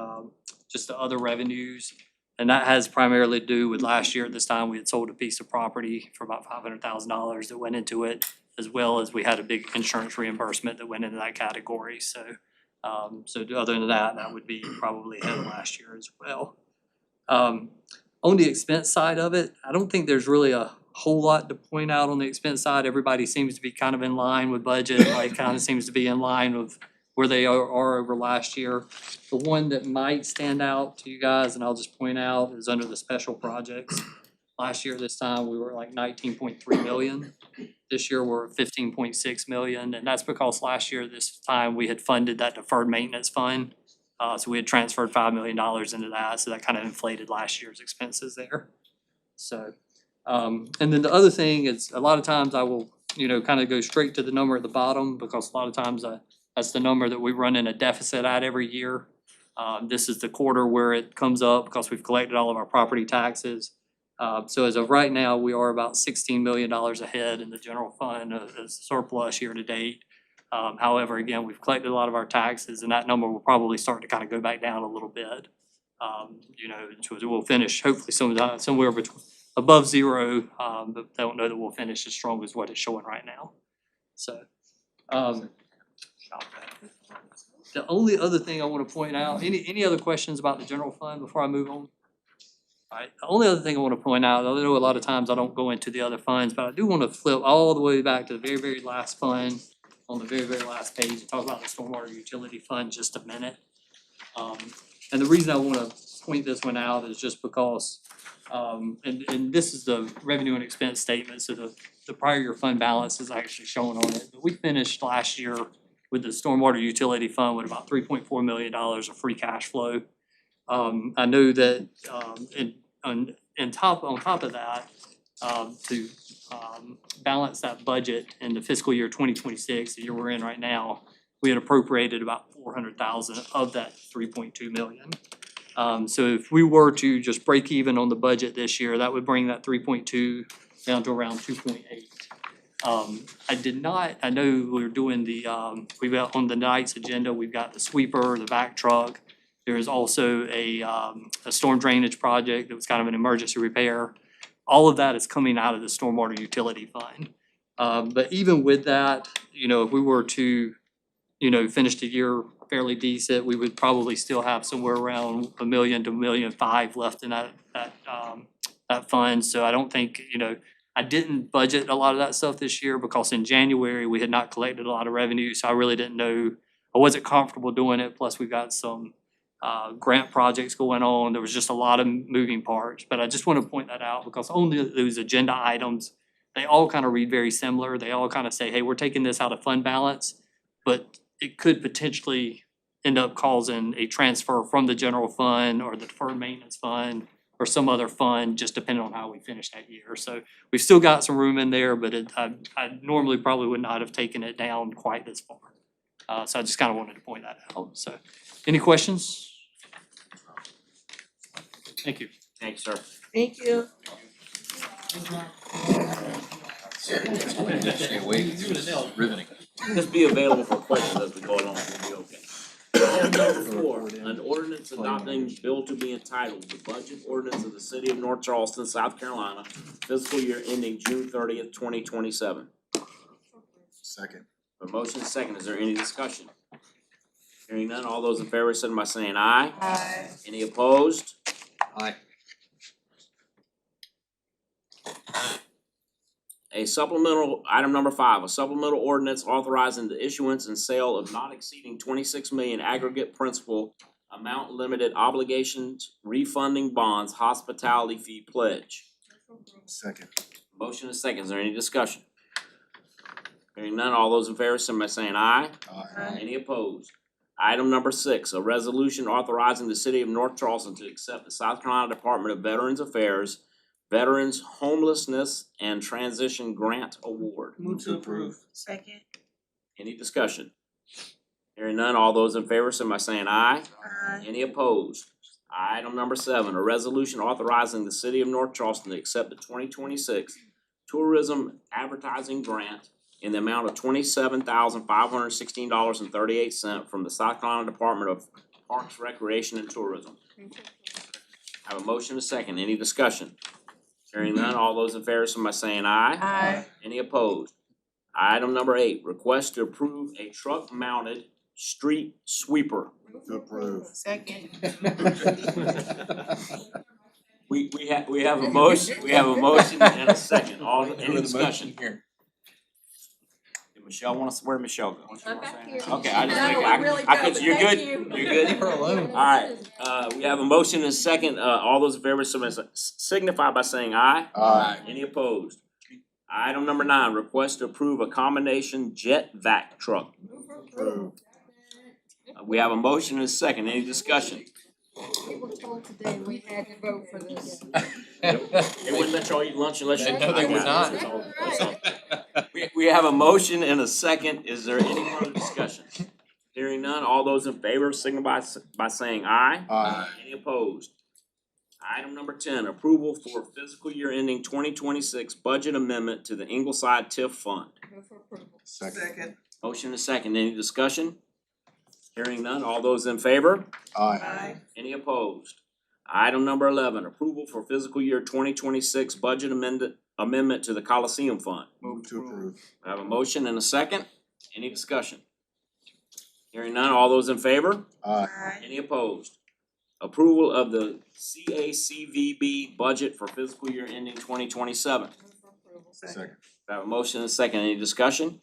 just the other revenues. And that has primarily to do with last year at this time, we had sold a piece of property for about $500,000 that went into it, as well as we had a big insurance reimbursement that went into that category. So other than that, that would be probably ahead of last year as well. On the expense side of it, I don't think there's really a whole lot to point out on the expense side. Everybody seems to be kind of in line with budget, like kind of seems to be in line with where they are over last year. The one that might stand out to you guys, and I'll just point out, is under the special projects. Last year this time, we were like 19.3 million. This year, we're at 15.6 million, and that's because last year this time, we had funded that deferred maintenance fund. So we had transferred $5 million into that, so that kind of inflated last year's expenses there. So, and then the other thing is, a lot of times I will, kind of go straight to the number at the bottom, because a lot of times that's the number that we run in a deficit at every year. This is the quarter where it comes up because we've collected all of our property taxes. So as of right now, we are about $16 million ahead in the general fund as surplus year to date. However, again, we've collected a lot of our taxes, and that number will probably start to kind of go back down a little bit. We'll finish hopefully somewhere between above zero, but I don't know that we'll finish as strong as what it's showing right now. So, the only other thing I want to point out, any other questions about the general fund before I move on? All right, the only other thing I want to point out, I know a lot of times I don't go into the other funds, but I do want to flip all the way back to the very, very last fund on the very, very last page and talk about the stormwater utility fund just a minute. And the reason I want to point this one out is just because, and this is the revenue and expense statement, so the prior year fund balance is actually shown on it. But we finished last year with the stormwater utility fund with about $3.4 million of free cash flow. I know that on top of that, to balance that budget in the fiscal year 2026, the year we're in right now, we had appropriated about $400,000 of that $3.2 million. So if we were to just break even on the budget this year, that would bring that 3.2 down to around 2.8. I know we're doing we've got on the night's agenda, we've got the sweeper, the vac truck. There is also a storm drainage project that was kind of an emergency repair. All of that is coming out of the stormwater utility fund. But even with that, if we were to, finish the year fairly decent, we would probably still have somewhere around $1 million to $1.5 million left in that fund. So I don't think, I didn't budget a lot of that stuff this year because in January, we had not collected a lot of revenue, so I really didn't know, I wasn't comfortable doing it, plus we've got some grant projects going on. There was just a lot of moving parts, but I just want to point that out because only those agenda items, they all kind of read very similar. They all kind of say, hey, we're taking this out of fund balance, but it could potentially end up causing a transfer from the general fund or the deferred maintenance fund or some other fund, just depending on how we finish that year. So we've still got some room in there, but I normally probably would not have taken it down quite this far. So I just kind of wanted to point that out. So any questions? Thank you. Thanks, sir. Thank you. Riveting. Just be available for questions as we go along, we'll be okay. Item number 4, an ordinance adopting bill to be entitled, the budget ordinance of the city of North Charleston, South Carolina, fiscal year ending June 30th, 2027. Second. A motion is second, is there any discussion? Hearing none, all those in favor, signify by saying aye. Aye. Any opposed? Aye. Item number 5, a supplemental ordinance authorizing the issuance and sale of not exceeding 26 million aggregate principal amount limited obligations refunding bonds hospitality fee pledge. Second. Motion is second, is there any discussion? Hearing none, all those in favor, signify by saying aye. Aye. Any opposed? Item number 6, a resolution authorizing the city of North Charleston to accept the South Carolina Department of Veterans Affairs Veterans Homelessness and Transition Grant Award. Move to approve. Second. Any discussion? Hearing none, all those in favor, signify by saying aye. Aye. Any opposed? Item number 7, a resolution authorizing the city of North Charleston to accept the 2026 Tourism Advertising Grant in the amount of $27,516.38 from the South Carolina Department of Parks, Recreation, and Tourism. I have a motion and a second. Any discussion? Hearing none, all those in favor, signify by saying aye. Aye. Any opposed? Item number 8, request to approve a truck-mounted street sweeper. To approve. Second. We have a motion, and a second. Any discussion? Here. Did Michelle want us, where did Michelle go? I'm back here. Okay, I just No, think, I'm really I could, good, you're but good? thank you. You're good? Leave her alone. Alright, we have a motion and a second, all those in favor signify by saying aye. Aye. Any opposed? Item number 9, request to approve a combination jet vac truck. Approve. We have a motion and a second, any discussion? We were told today we had to vote for this. They wouldn't let y'all eat lunch unless you. No, they would not. That's all. We have a motion and a second, is there any further discussion? Hearing none, all those in favor signify by saying aye. Aye. Any opposed? Item number 10, approval for fiscal year ending 2026 budget amendment to the Ingleside TIF Fund. Move for approval. Second. Motion and a second, any discussion? Hearing none, all those in favor? Aye. Any opposed? Item number 11, approval for fiscal year 2026 budget amendment to the Coliseum Fund. Move to approve. I have a motion and a second, any discussion? Hearing none, all those in favor? Aye. Any opposed? Approval of the CACVB budget for fiscal year ending 2027. Move for approval. Second. I have a motion and a second, any discussion?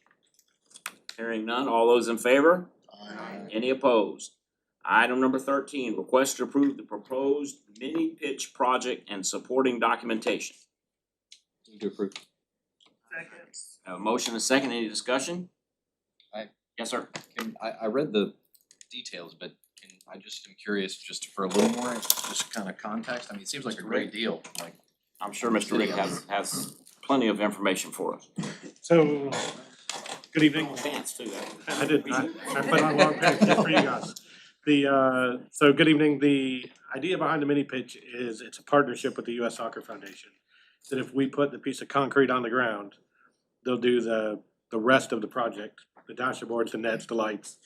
Hearing none, all those in favor? Aye. Any opposed? Item number 13, request to approve the proposed mini pitch project and supporting documentation. Move to approve. Second. I have a motion and a second, any discussion? Aye. Yes, sir. I read the details, but I just am curious just for a little more, just kind of context. I mean, it seems like a great deal, like. I'm sure Mr. Rick has plenty of information for us. So, good evening. Pants too. I did, I put on long pants just for you guys. So good evening. The idea behind the mini pitch is it's a partnership with the U.S. Soccer Foundation. That if we put the piece of concrete on the ground, they'll do the rest of the project, the dashboards, the nets, the lights.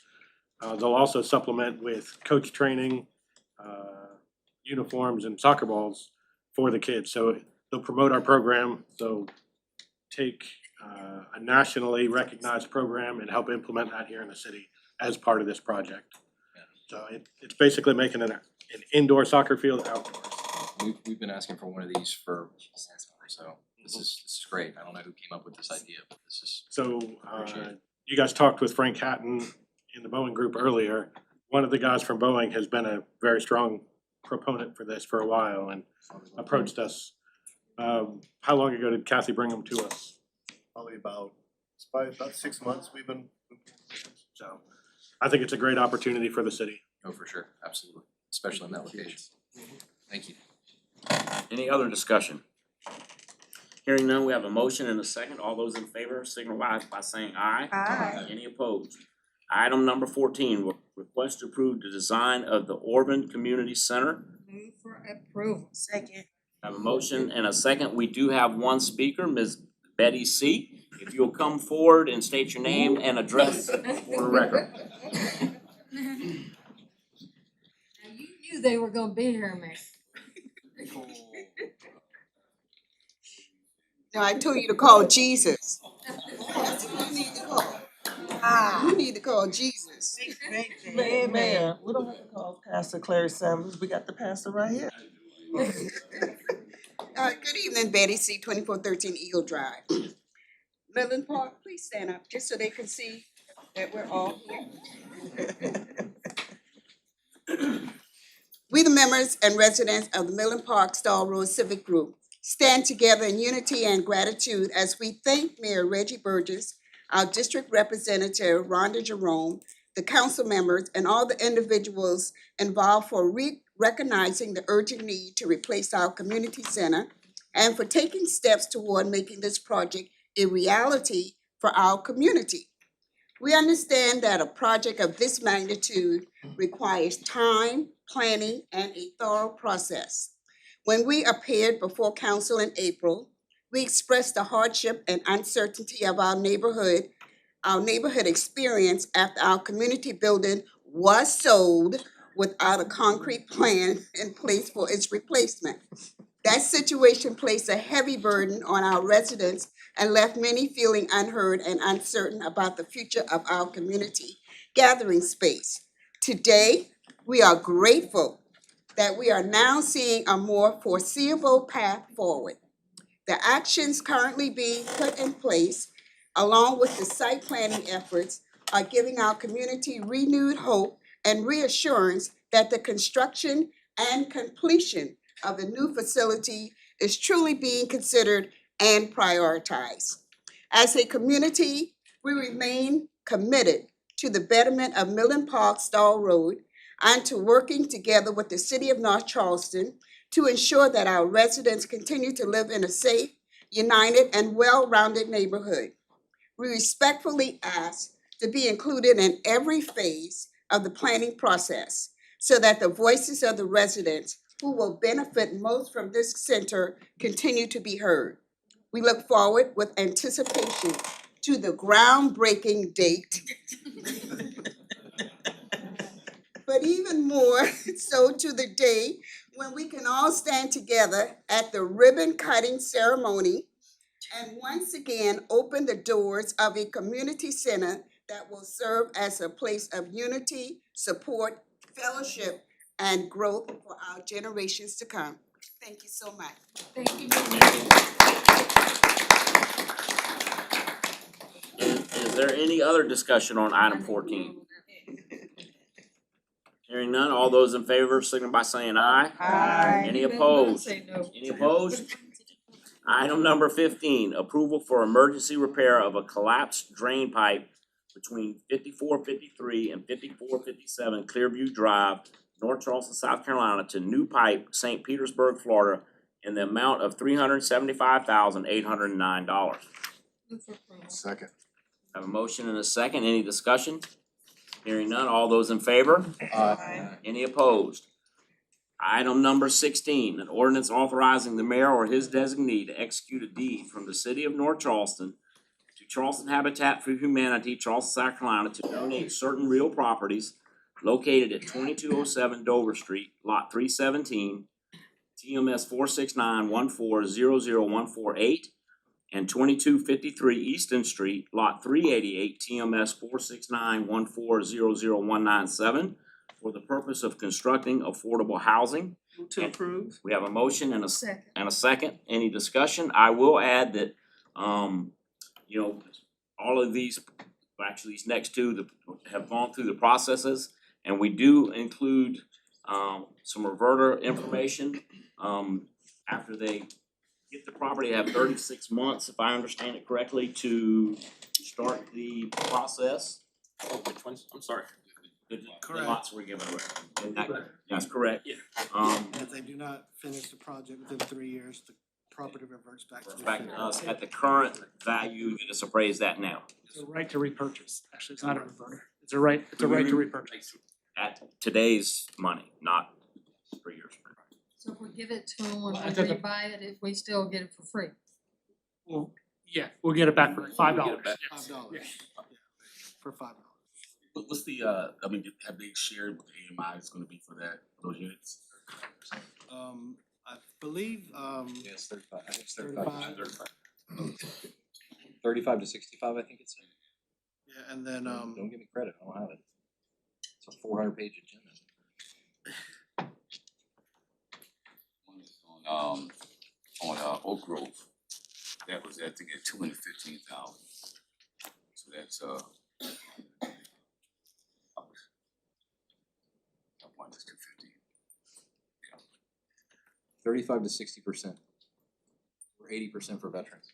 They'll also supplement with coach training, uniforms and soccer balls for the kids. So they'll promote our program. They'll take a nationally recognized program and help implement that here in the city as part of this project. So it's basically making an indoor soccer field outdoors. We've been asking for one of these for so this is great. I don't know who came up with this idea, but this is So appreciate it. you guys talked with Frank Hatton in the Boeing group earlier. One of the guys from Boeing has been a very strong proponent for this for a while and approached us. How long ago did Kathy bring them to us? Probably about 6 months we've been. So I think it's a great opportunity for the city. Oh, for sure, absolutely, especially in that location. Thank you. Any other discussion? Hearing none, we have a motion and a second. All those in favor signify by saying aye. Aye. Any opposed? Item number 14, request to approve the design of the Orban Community Center. Move for approval. Second. Have a motion and a second. We do have one speaker, Ms. Betty C. If you'll come forward and state your name and address for the record. Now, you knew they were gonna be here, man. No, I told you to call Jesus. That's what you need to call. You need to call Jesus. Mayor, we don't have to call Pastor Clary Sanders, we got the pastor right here. Good evening, Betty C, 2413 Eagle Drive. Leland Park, please stand up, just so they can see that we're all here. We, the members and residents of the Millen Park Stall Road Civic Group, stand together in unity and gratitude as we thank Mayor Reggie Burgess, our district representative Rhonda Jerome, the council members, and all the individuals involved for recognizing the urgent need to replace our community center and for taking steps toward making this project a reality for our community. We understand that a project of this magnitude requires time, planning, and a thorough process. When we appeared before council in April, we expressed the hardship and uncertainty of our neighborhood experience after our community building was sold without a concrete plan in place for its replacement. That situation placed a heavy burden on our residents and left many feeling unheard and uncertain about the future of our community gathering space. Today, we are grateful that we are now seeing a more foreseeable path forward. The actions currently being put in place, along with the site planning efforts, are giving our community renewed hope and reassurance that the construction and completion of the new facility is truly being considered and prioritized. As a community, we remain committed to the betterment of Millen Park Stall Road and to working together with the City of North Charleston to ensure that our residents continue to live in a safe, united, and well-rounded neighborhood. We respectfully ask to be included in every phase of the planning process so that the voices of the residents who will benefit most from this center continue to be heard. We look forward with anticipation to the groundbreaking date. But even more so to the day when we can all stand together at the ribbon cutting ceremony and once again open the doors of a community center that will serve as a place of unity, support, fellowship, and growth for our generations to come. Thank you so much. Thank you. Is there any other discussion on item 14? Hearing none, all those in favor signify by saying aye. Aye. Any opposed? Say no. Any opposed? Item number 15, approval for emergency repair of a collapsed drain pipe between 5453 and 5457 Clearview Drive, North Charleston, South Carolina, to New Pipe, St. Petersburg, Florida, in the amount of $375,809. Second. Have a motion and a second. Any discussion? Hearing none, all those in favor? Aye. Any opposed? Item number 16, an ordinance authorizing the mayor or his designee to execute a deed from the city of North Charleston to Charleston Habitat for Humanity, Charleston, South Carolina, to donate certain real properties located at 2207 Dover Street, Lot 317, TMS 46914000148, and 2253 Easton Street, Lot 388, TMS 46914000197, for the purpose of constructing affordable housing. Move to approve. We have a motion and a Second. second. Any discussion? I will add that, you know, all of these, actually these next two have gone through the processes, and we do include some reverter information. After they get the property, they have 36 months, if I understand it correctly, to start the process. Oh, which ones? I'm sorry. The Correct. lots we're giving away. And that's correct. Yeah. If they do not finish the project within 3 years, the property reverts back to the Back to city. us at the current value that is appraised at now. It's a right to repurchase. Actually, it's not a reverter. It's a right to repurchase. At today's money, not 3 years. So if we give it to them when Well, I we thought the- rebuy it, if we still get it for free. Well, yeah, we'll get it back for $5. $5. For $5. What's the, I mean, have they shared what the AMI is gonna be for that, those units? I believe, Yeah, it's 35, I think it's 35. 35 to 65, I think it's. Yeah, and then, Don't give me credit, I don't have it. It's a 400-page agenda. On Oak Grove, that was, I think, at 215,000. So that's minus 250. 35 to 60%. Or 80% for veterans.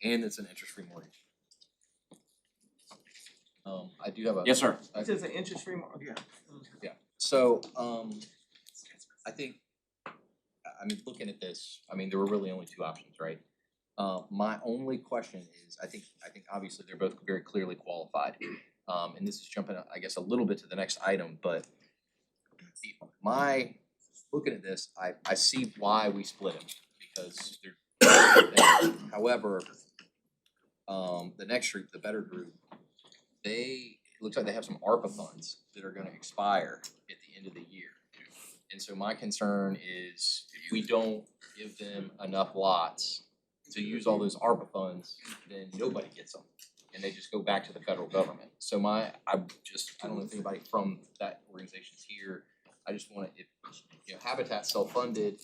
And it's an interest-free mortgage. I do have a. Yes, sir. This is an interest-free mortgage. Yeah, so, I think, I mean, looking at this, I mean, there were really only two options, right? My only question is, I think obviously they're both very clearly qualified. And this is jumping, I guess, a little bit to the next item, but looking at this, I see why we split them, because they're, however, the next group, the better group, it looks like they have some ARPA funds that are gonna expire at the end of the year. And so my concern is if we don't give them enough lots to use all those ARPA funds, then nobody gets them. And they just go back to the federal government. So I don't know if anybody from that organization's here. I just wanna, if, Habitat's self-funded,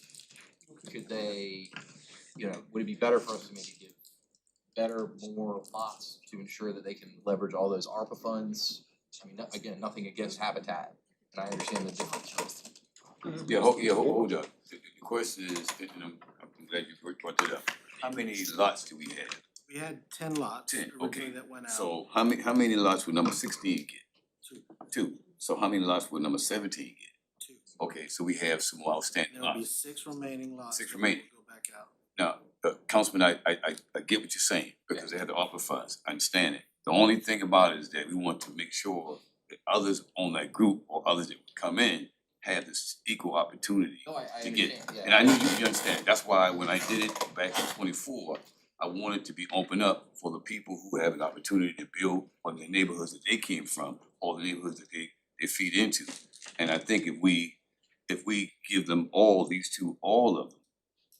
could they, would it be better for us to maybe give more lots to ensure that they can leverage all those ARPA funds? I mean, again, nothing against Habitat, and I understand the difference. Hold up. The question is, and I'm glad you brought that up. How many lots do we have? We had 10 lots 10, okay. originally that went out. So how many lots would number 16 get? Two. So how many lots would number 17 get? 2. Okay, so we have some outstanding There'll be lots. 6 remaining lots. 6 that remaining. will Go back out. Now, Councilman, I get what you're saying, because they had the ARPA funds, I understand it. The only thing about it is that we want to make sure that others on that group or others that would come in have this equal opportunity No, I to get. understand, yeah. And I knew you understand, that's why when I did it back in 24, I wanted to be open up for the people who have an opportunity to build on the neighborhoods that they came from, or the neighborhoods that they feed into. And I think if we give them all of them,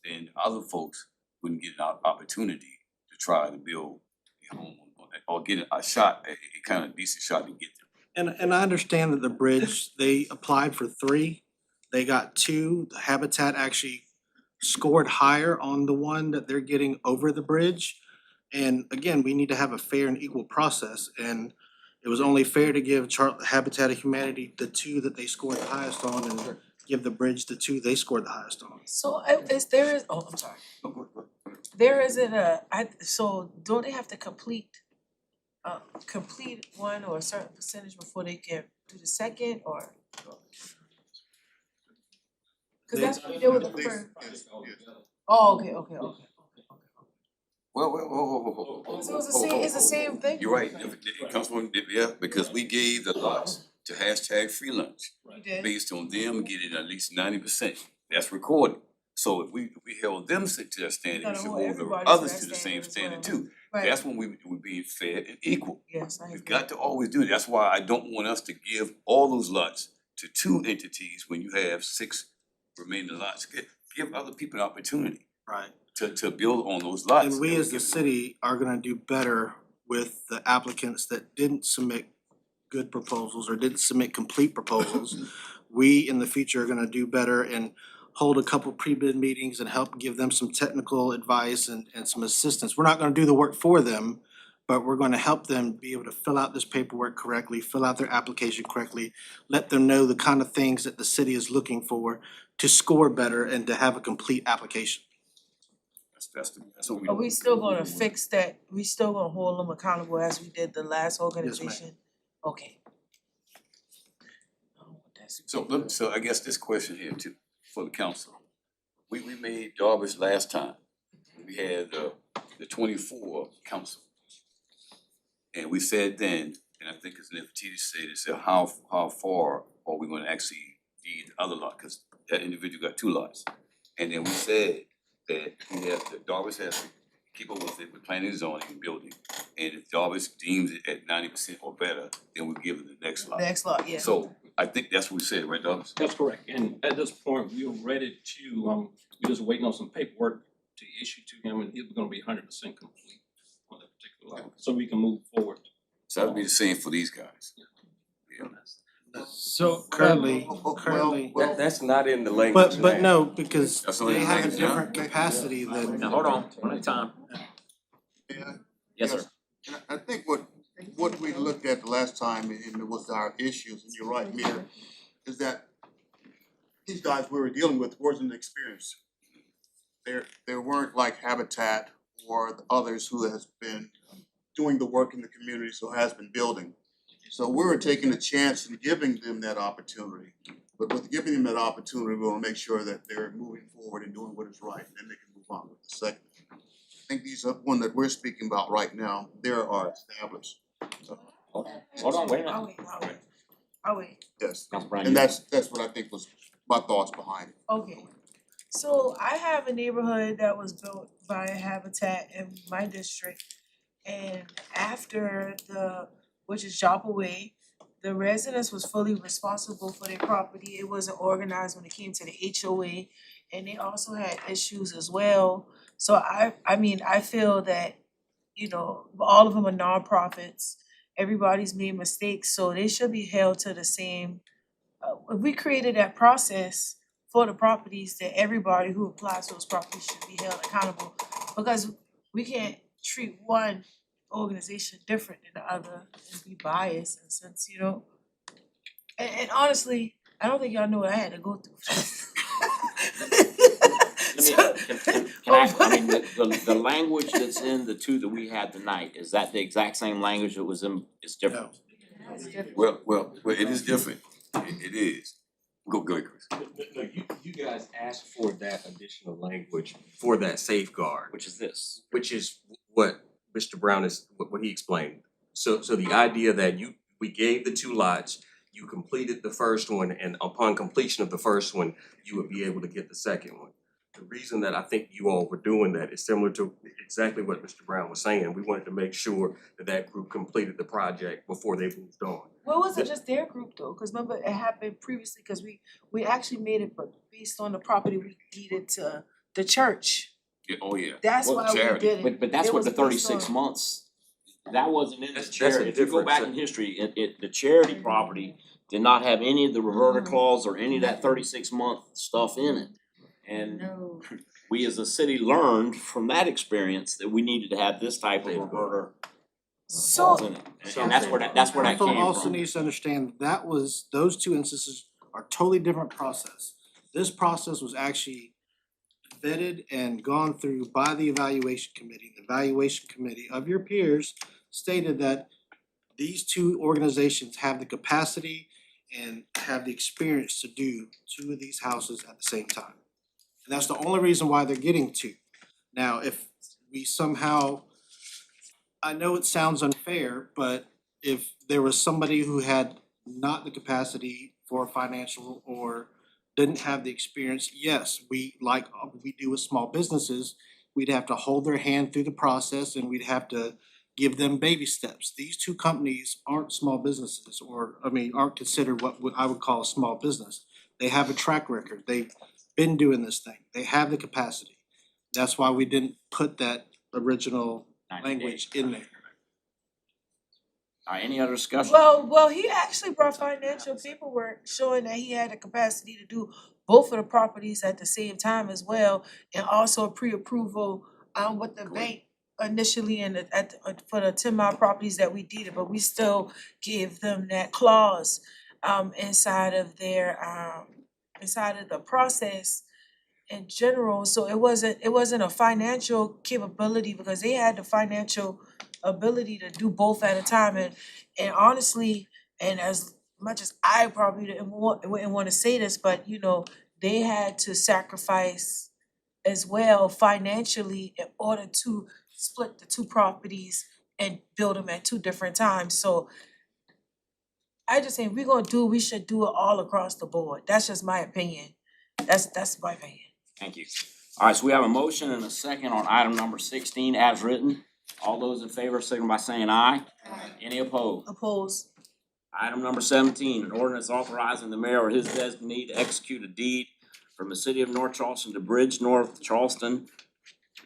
then other folks wouldn't get an opportunity to try to build a home or get a shot, a kind of decent shot to get there. And I understand that the bridge, they applied for 3, they got 2. The Habitat actually scored higher on the one that they're getting over the bridge. And again, we need to have a fair and equal process, and it was only fair to give Habitat of Humanity the 2 that they scored the highest on, and give the bridge the 2 they scored the highest on. So I'm sorry. So don't they have to complete one or a certain percentage before they can do the second, or? Cause that's what we did with the first. Oh, okay. Whoa. So it's the same thing. You're right, it comes from, yeah, because we gave the lots to hashtag free lunch. You did. Based on them getting at least 90%. That's recorded. So if we held them to that standard, we gotta should hold hold the everybody to others that to the standard same as standard well. too. Right. That's when we're being fair and equal. Yes, I We've agree. got to always do that. That's why I don't want us to give all those lots to two entities when you have 6 remaining lots. Give other people an opportunity Right. to build on those lots. And we that as the give- city are gonna do better with the applicants that didn't submit good proposals or didn't submit complete proposals. We in the future are gonna do better and hold a couple pre-bid meetings and help give them some technical advice and some assistance. We're not gonna do the work for them, but we're gonna help them be able to fill out this paperwork correctly, fill out their application correctly, let them know the kind of things that the city is looking for to score better and to have a complete application. That's what we. Are we still gonna fix that? We still gonna hold them accountable as we did the last organization? Okay. So I guess this question here too, for the council. We made Darvish last time. We had the 24 council. And we said then, and I think it's Nefertiti said, it said how far are we gonna actually deed the other lot? Cause that individual got 2 lots. And then we said that Darvish has to keep up with it with planning and zoning and building. And if Darvish deems it at 90% or better, then we give it the next lot. Next lot, yeah. So I think that's what we said, right, Darvish? That's correct, and at this point, we are ready to, we're just waiting on some paperwork to issue to him, and he's gonna be 100% complete on that particular lot, so we can move forward. So that'd be the same for these guys. So currently, That's not in the language but now. no, because That's only they the have a language now. different capacity than. Now, hold on, one at a time. Yes, sir. And I think what we looked at the last time, and it was our issues, and you're right, Mayor, is that these guys we were dealing with wasn't experienced. There weren't like Habitat or the others who has been doing the work in the communities, who has been building. So we were taking a chance and giving them that opportunity. But with giving them that opportunity, we wanna make sure that they're moving forward and doing what is right, and then they can move on with the second. I think these are one that we're speaking about right now, they are established. Hold on, wait a I'll minute. wait. I'll wait. Yes, Council Brown, and you- that's what I think was my thoughts behind it. Okay. So I have a neighborhood that was built by Habitat in my district. And after which is Joppa Way, the residents was fully responsible for their property. It wasn't organized when it came to the HOA. And they also had issues as well. So I mean, I feel that, you know, all of them are nonprofits. Everybody's made mistakes, so they should be held to the same. If we created that process for the properties, that everybody who applies to those properties should be held accountable. Because we can't treat one organization different than the other and be biased in a sense, you know? And honestly, I don't think y'all know what I had to go through. I mean, the language that's in the 2 that we had tonight, is that the exact same language that was in, it's different? Well, it is different. It is. Go ahead, Chris. No, you guys asked for that additional language for that safeguard. Which is this? Which is what Mr. Brown is, what he explained. So the idea that we gave the 2 lots, you completed the first one, and upon completion of the first one, you would be able to get the second one. The reason that I think you all were doing that is similar to exactly what Mr. Brown was saying. We wanted to make sure that group completed the project before they moved on. Well, it wasn't just their group though, cause remember it happened previously, cause we actually made it, but based on the property we deeded to the church. Yeah, oh yeah. That's Well, why we charity. did it. But that's It what was the based 36 on- months, that wasn't in the That's a charity. If you go different back set. in history, the charity property did not have any of the reverter clause or any of that 36-month stuff in it. And we as a city learned from that experience that we needed to have this type of reverter clause in it. And that's where that came Council from. also needs to understand that those 2 instances are totally different process. This process was actually vetted and gone through by the evaluation committee. The evaluation committee of your peers stated that these 2 organizations have the capacity and have the experience to do 2 of these houses at the same time. And that's the only reason why they're getting 2. Now, if we somehow, I know it sounds unfair, but if there was somebody who had not the capacity for financial or didn't have the experience, yes, we, like we do with small businesses, we'd have to hold their hand through the process and we'd have to give them baby steps. These two companies aren't small businesses, or, I mean, aren't considered what I would call a small business. They have a track record. They've been doing this thing. They have the capacity. That's why we didn't put that original language in there. All right, any other discussion? Well, he actually brought financial paperwork showing that he had the capacity to do both of the properties at the same time as well, and also a pre-approval with the bank initially for the 10-mile properties that we did, but we still give them that clause inside of their inside of the process in general. So it wasn't a financial capability because they had the financial ability to do both at a time, and honestly, and as much as I probably wouldn't wanna say this, but you know, they had to sacrifice as well financially in order to split the two properties and build them at two different times. So I just think if we're gonna do it, we should do it all across the board. That's just my opinion. That's my opinion. Thank you. All right, so we have a motion and a second on item number 16 as written. All those in favor, signal by saying aye. Aye. Any opposed? Oppose. Item number 17, an ordinance authorizing the mayor or his designee to execute a deed from the city of North Charleston to Bridge North Charleston,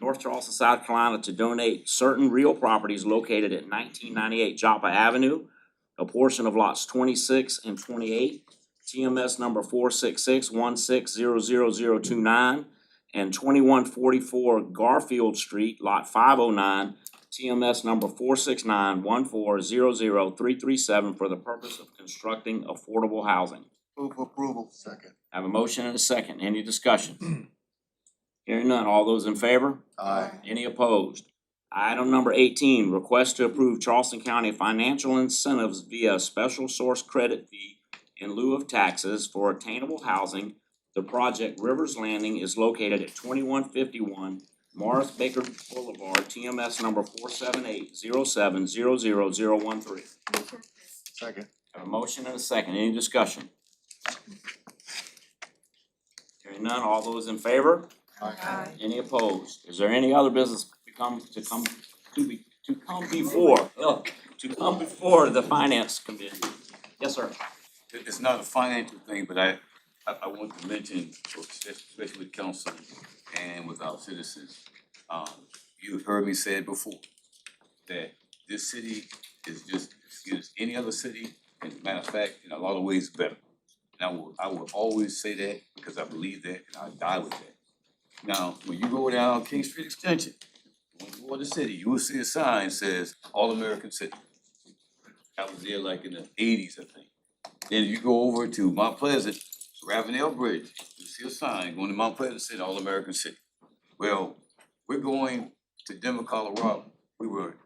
South Carolina, to donate certain real properties located at 1998 Joppa Avenue, a portion of lots 26 and 28, TMS number 46616000029, and 2144 Garfield Street, lot 509, TMS number 46914000337 for the purpose of constructing affordable housing. Move for approval. Second. I have a motion and a second. Any discussion? Hearing none. All those in favor? Aye. Any opposed? Item number 18, request to approve Charleston County financial incentives via special source credit fee in lieu of taxes for attainable housing. The project Rivers Landing is located at 2151 Morris Baker Boulevard, TMS number 47807000013. Second. I have a motion and a second. Any discussion? Hearing none. All those in favor? Aye. Any opposed? Is there any other business to come before the finance committee? Yes, sir. It's not a financial thing, but I want to mention, especially with council and with our citizens, you've heard me say it before, that this city is just as good as any other city, and as a matter of fact, in a lot of ways better. And I will always say that because I believe that and I die with that. Now, when you go down King Street Extension, when you go to the city, you will see a sign that says All American City. That was there like in the 80s, I think. Then you go over to Mount Pleasant, Ravenel Bridge, you see a sign going to Mount Pleasant City, All American City. Well, we're going to Denver, Colorado. We were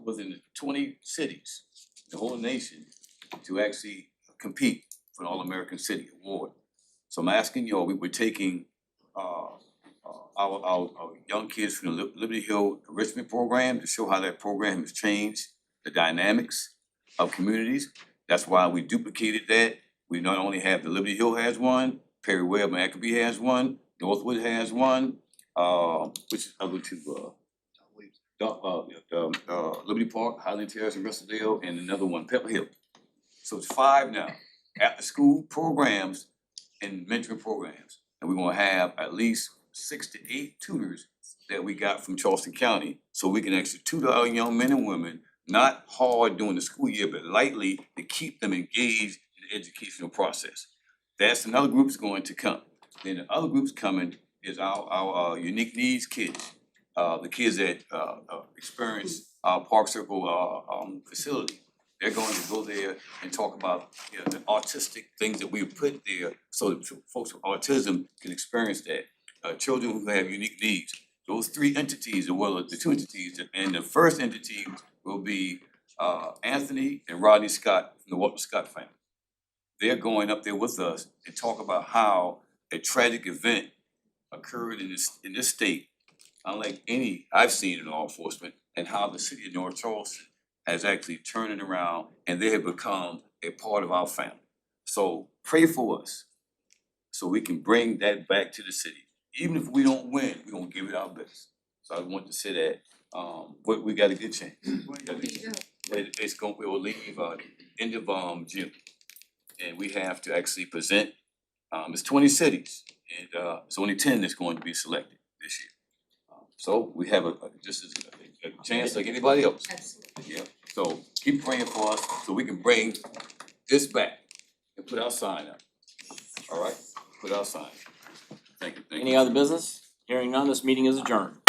within 20 cities, the whole nation, to actually compete for the All American City Award. So I'm asking y'all, we're taking our young kids from the Liberty Hill Enrichment Program to show how that program has changed the dynamics of communities. That's why we duplicated that. We not only have the Liberty Hill has one, Perry Webb and Ackerby has one, Northwood has one, which is other two, Liberty Park, Highland Terrace and Resterdale, and another one, Pepper Hill. So it's 5 now, after school programs and mentoring programs. And we're gonna have at least 6 to 8 tutors that we got from Charleston County, so we can actually tutor our young men and women, not hard during the school year, but lightly to keep them engaged in the educational process. That's another group that's going to come. Then the other group's coming is our unique needs kids, the kids that experience our Park Circle facility. They're going to go there and talk about, you know, the autistic things that we put there so that folks with autism can experience that. Children who have unique needs. Those 3 entities, as well as the 2 entities, and the first entity will be Anthony and Rodney Scott from the Walter Scott family. They're going up there with us and talk about how a tragic event occurred in this state unlike any I've seen in law enforcement, and how the city of North Charleston has actually turned it around and they have become a part of our family. So pray for us, so we can bring that back to the city. Even if we don't win, we're gonna give it our best. So I want to say that, but we got a good chance. We got a good chance. It's going, we will leave, end of, June. And we have to actually present, it's 20 cities, and, it's only 10 that's going to be selected this year. So we have just as a chance like anybody else. Absolutely. Yeah, so keep praying for us so we can bring this back and put our sign up. All right, put our sign. Thank you, thank you. Any other business? Hearing none, this meeting is adjourned.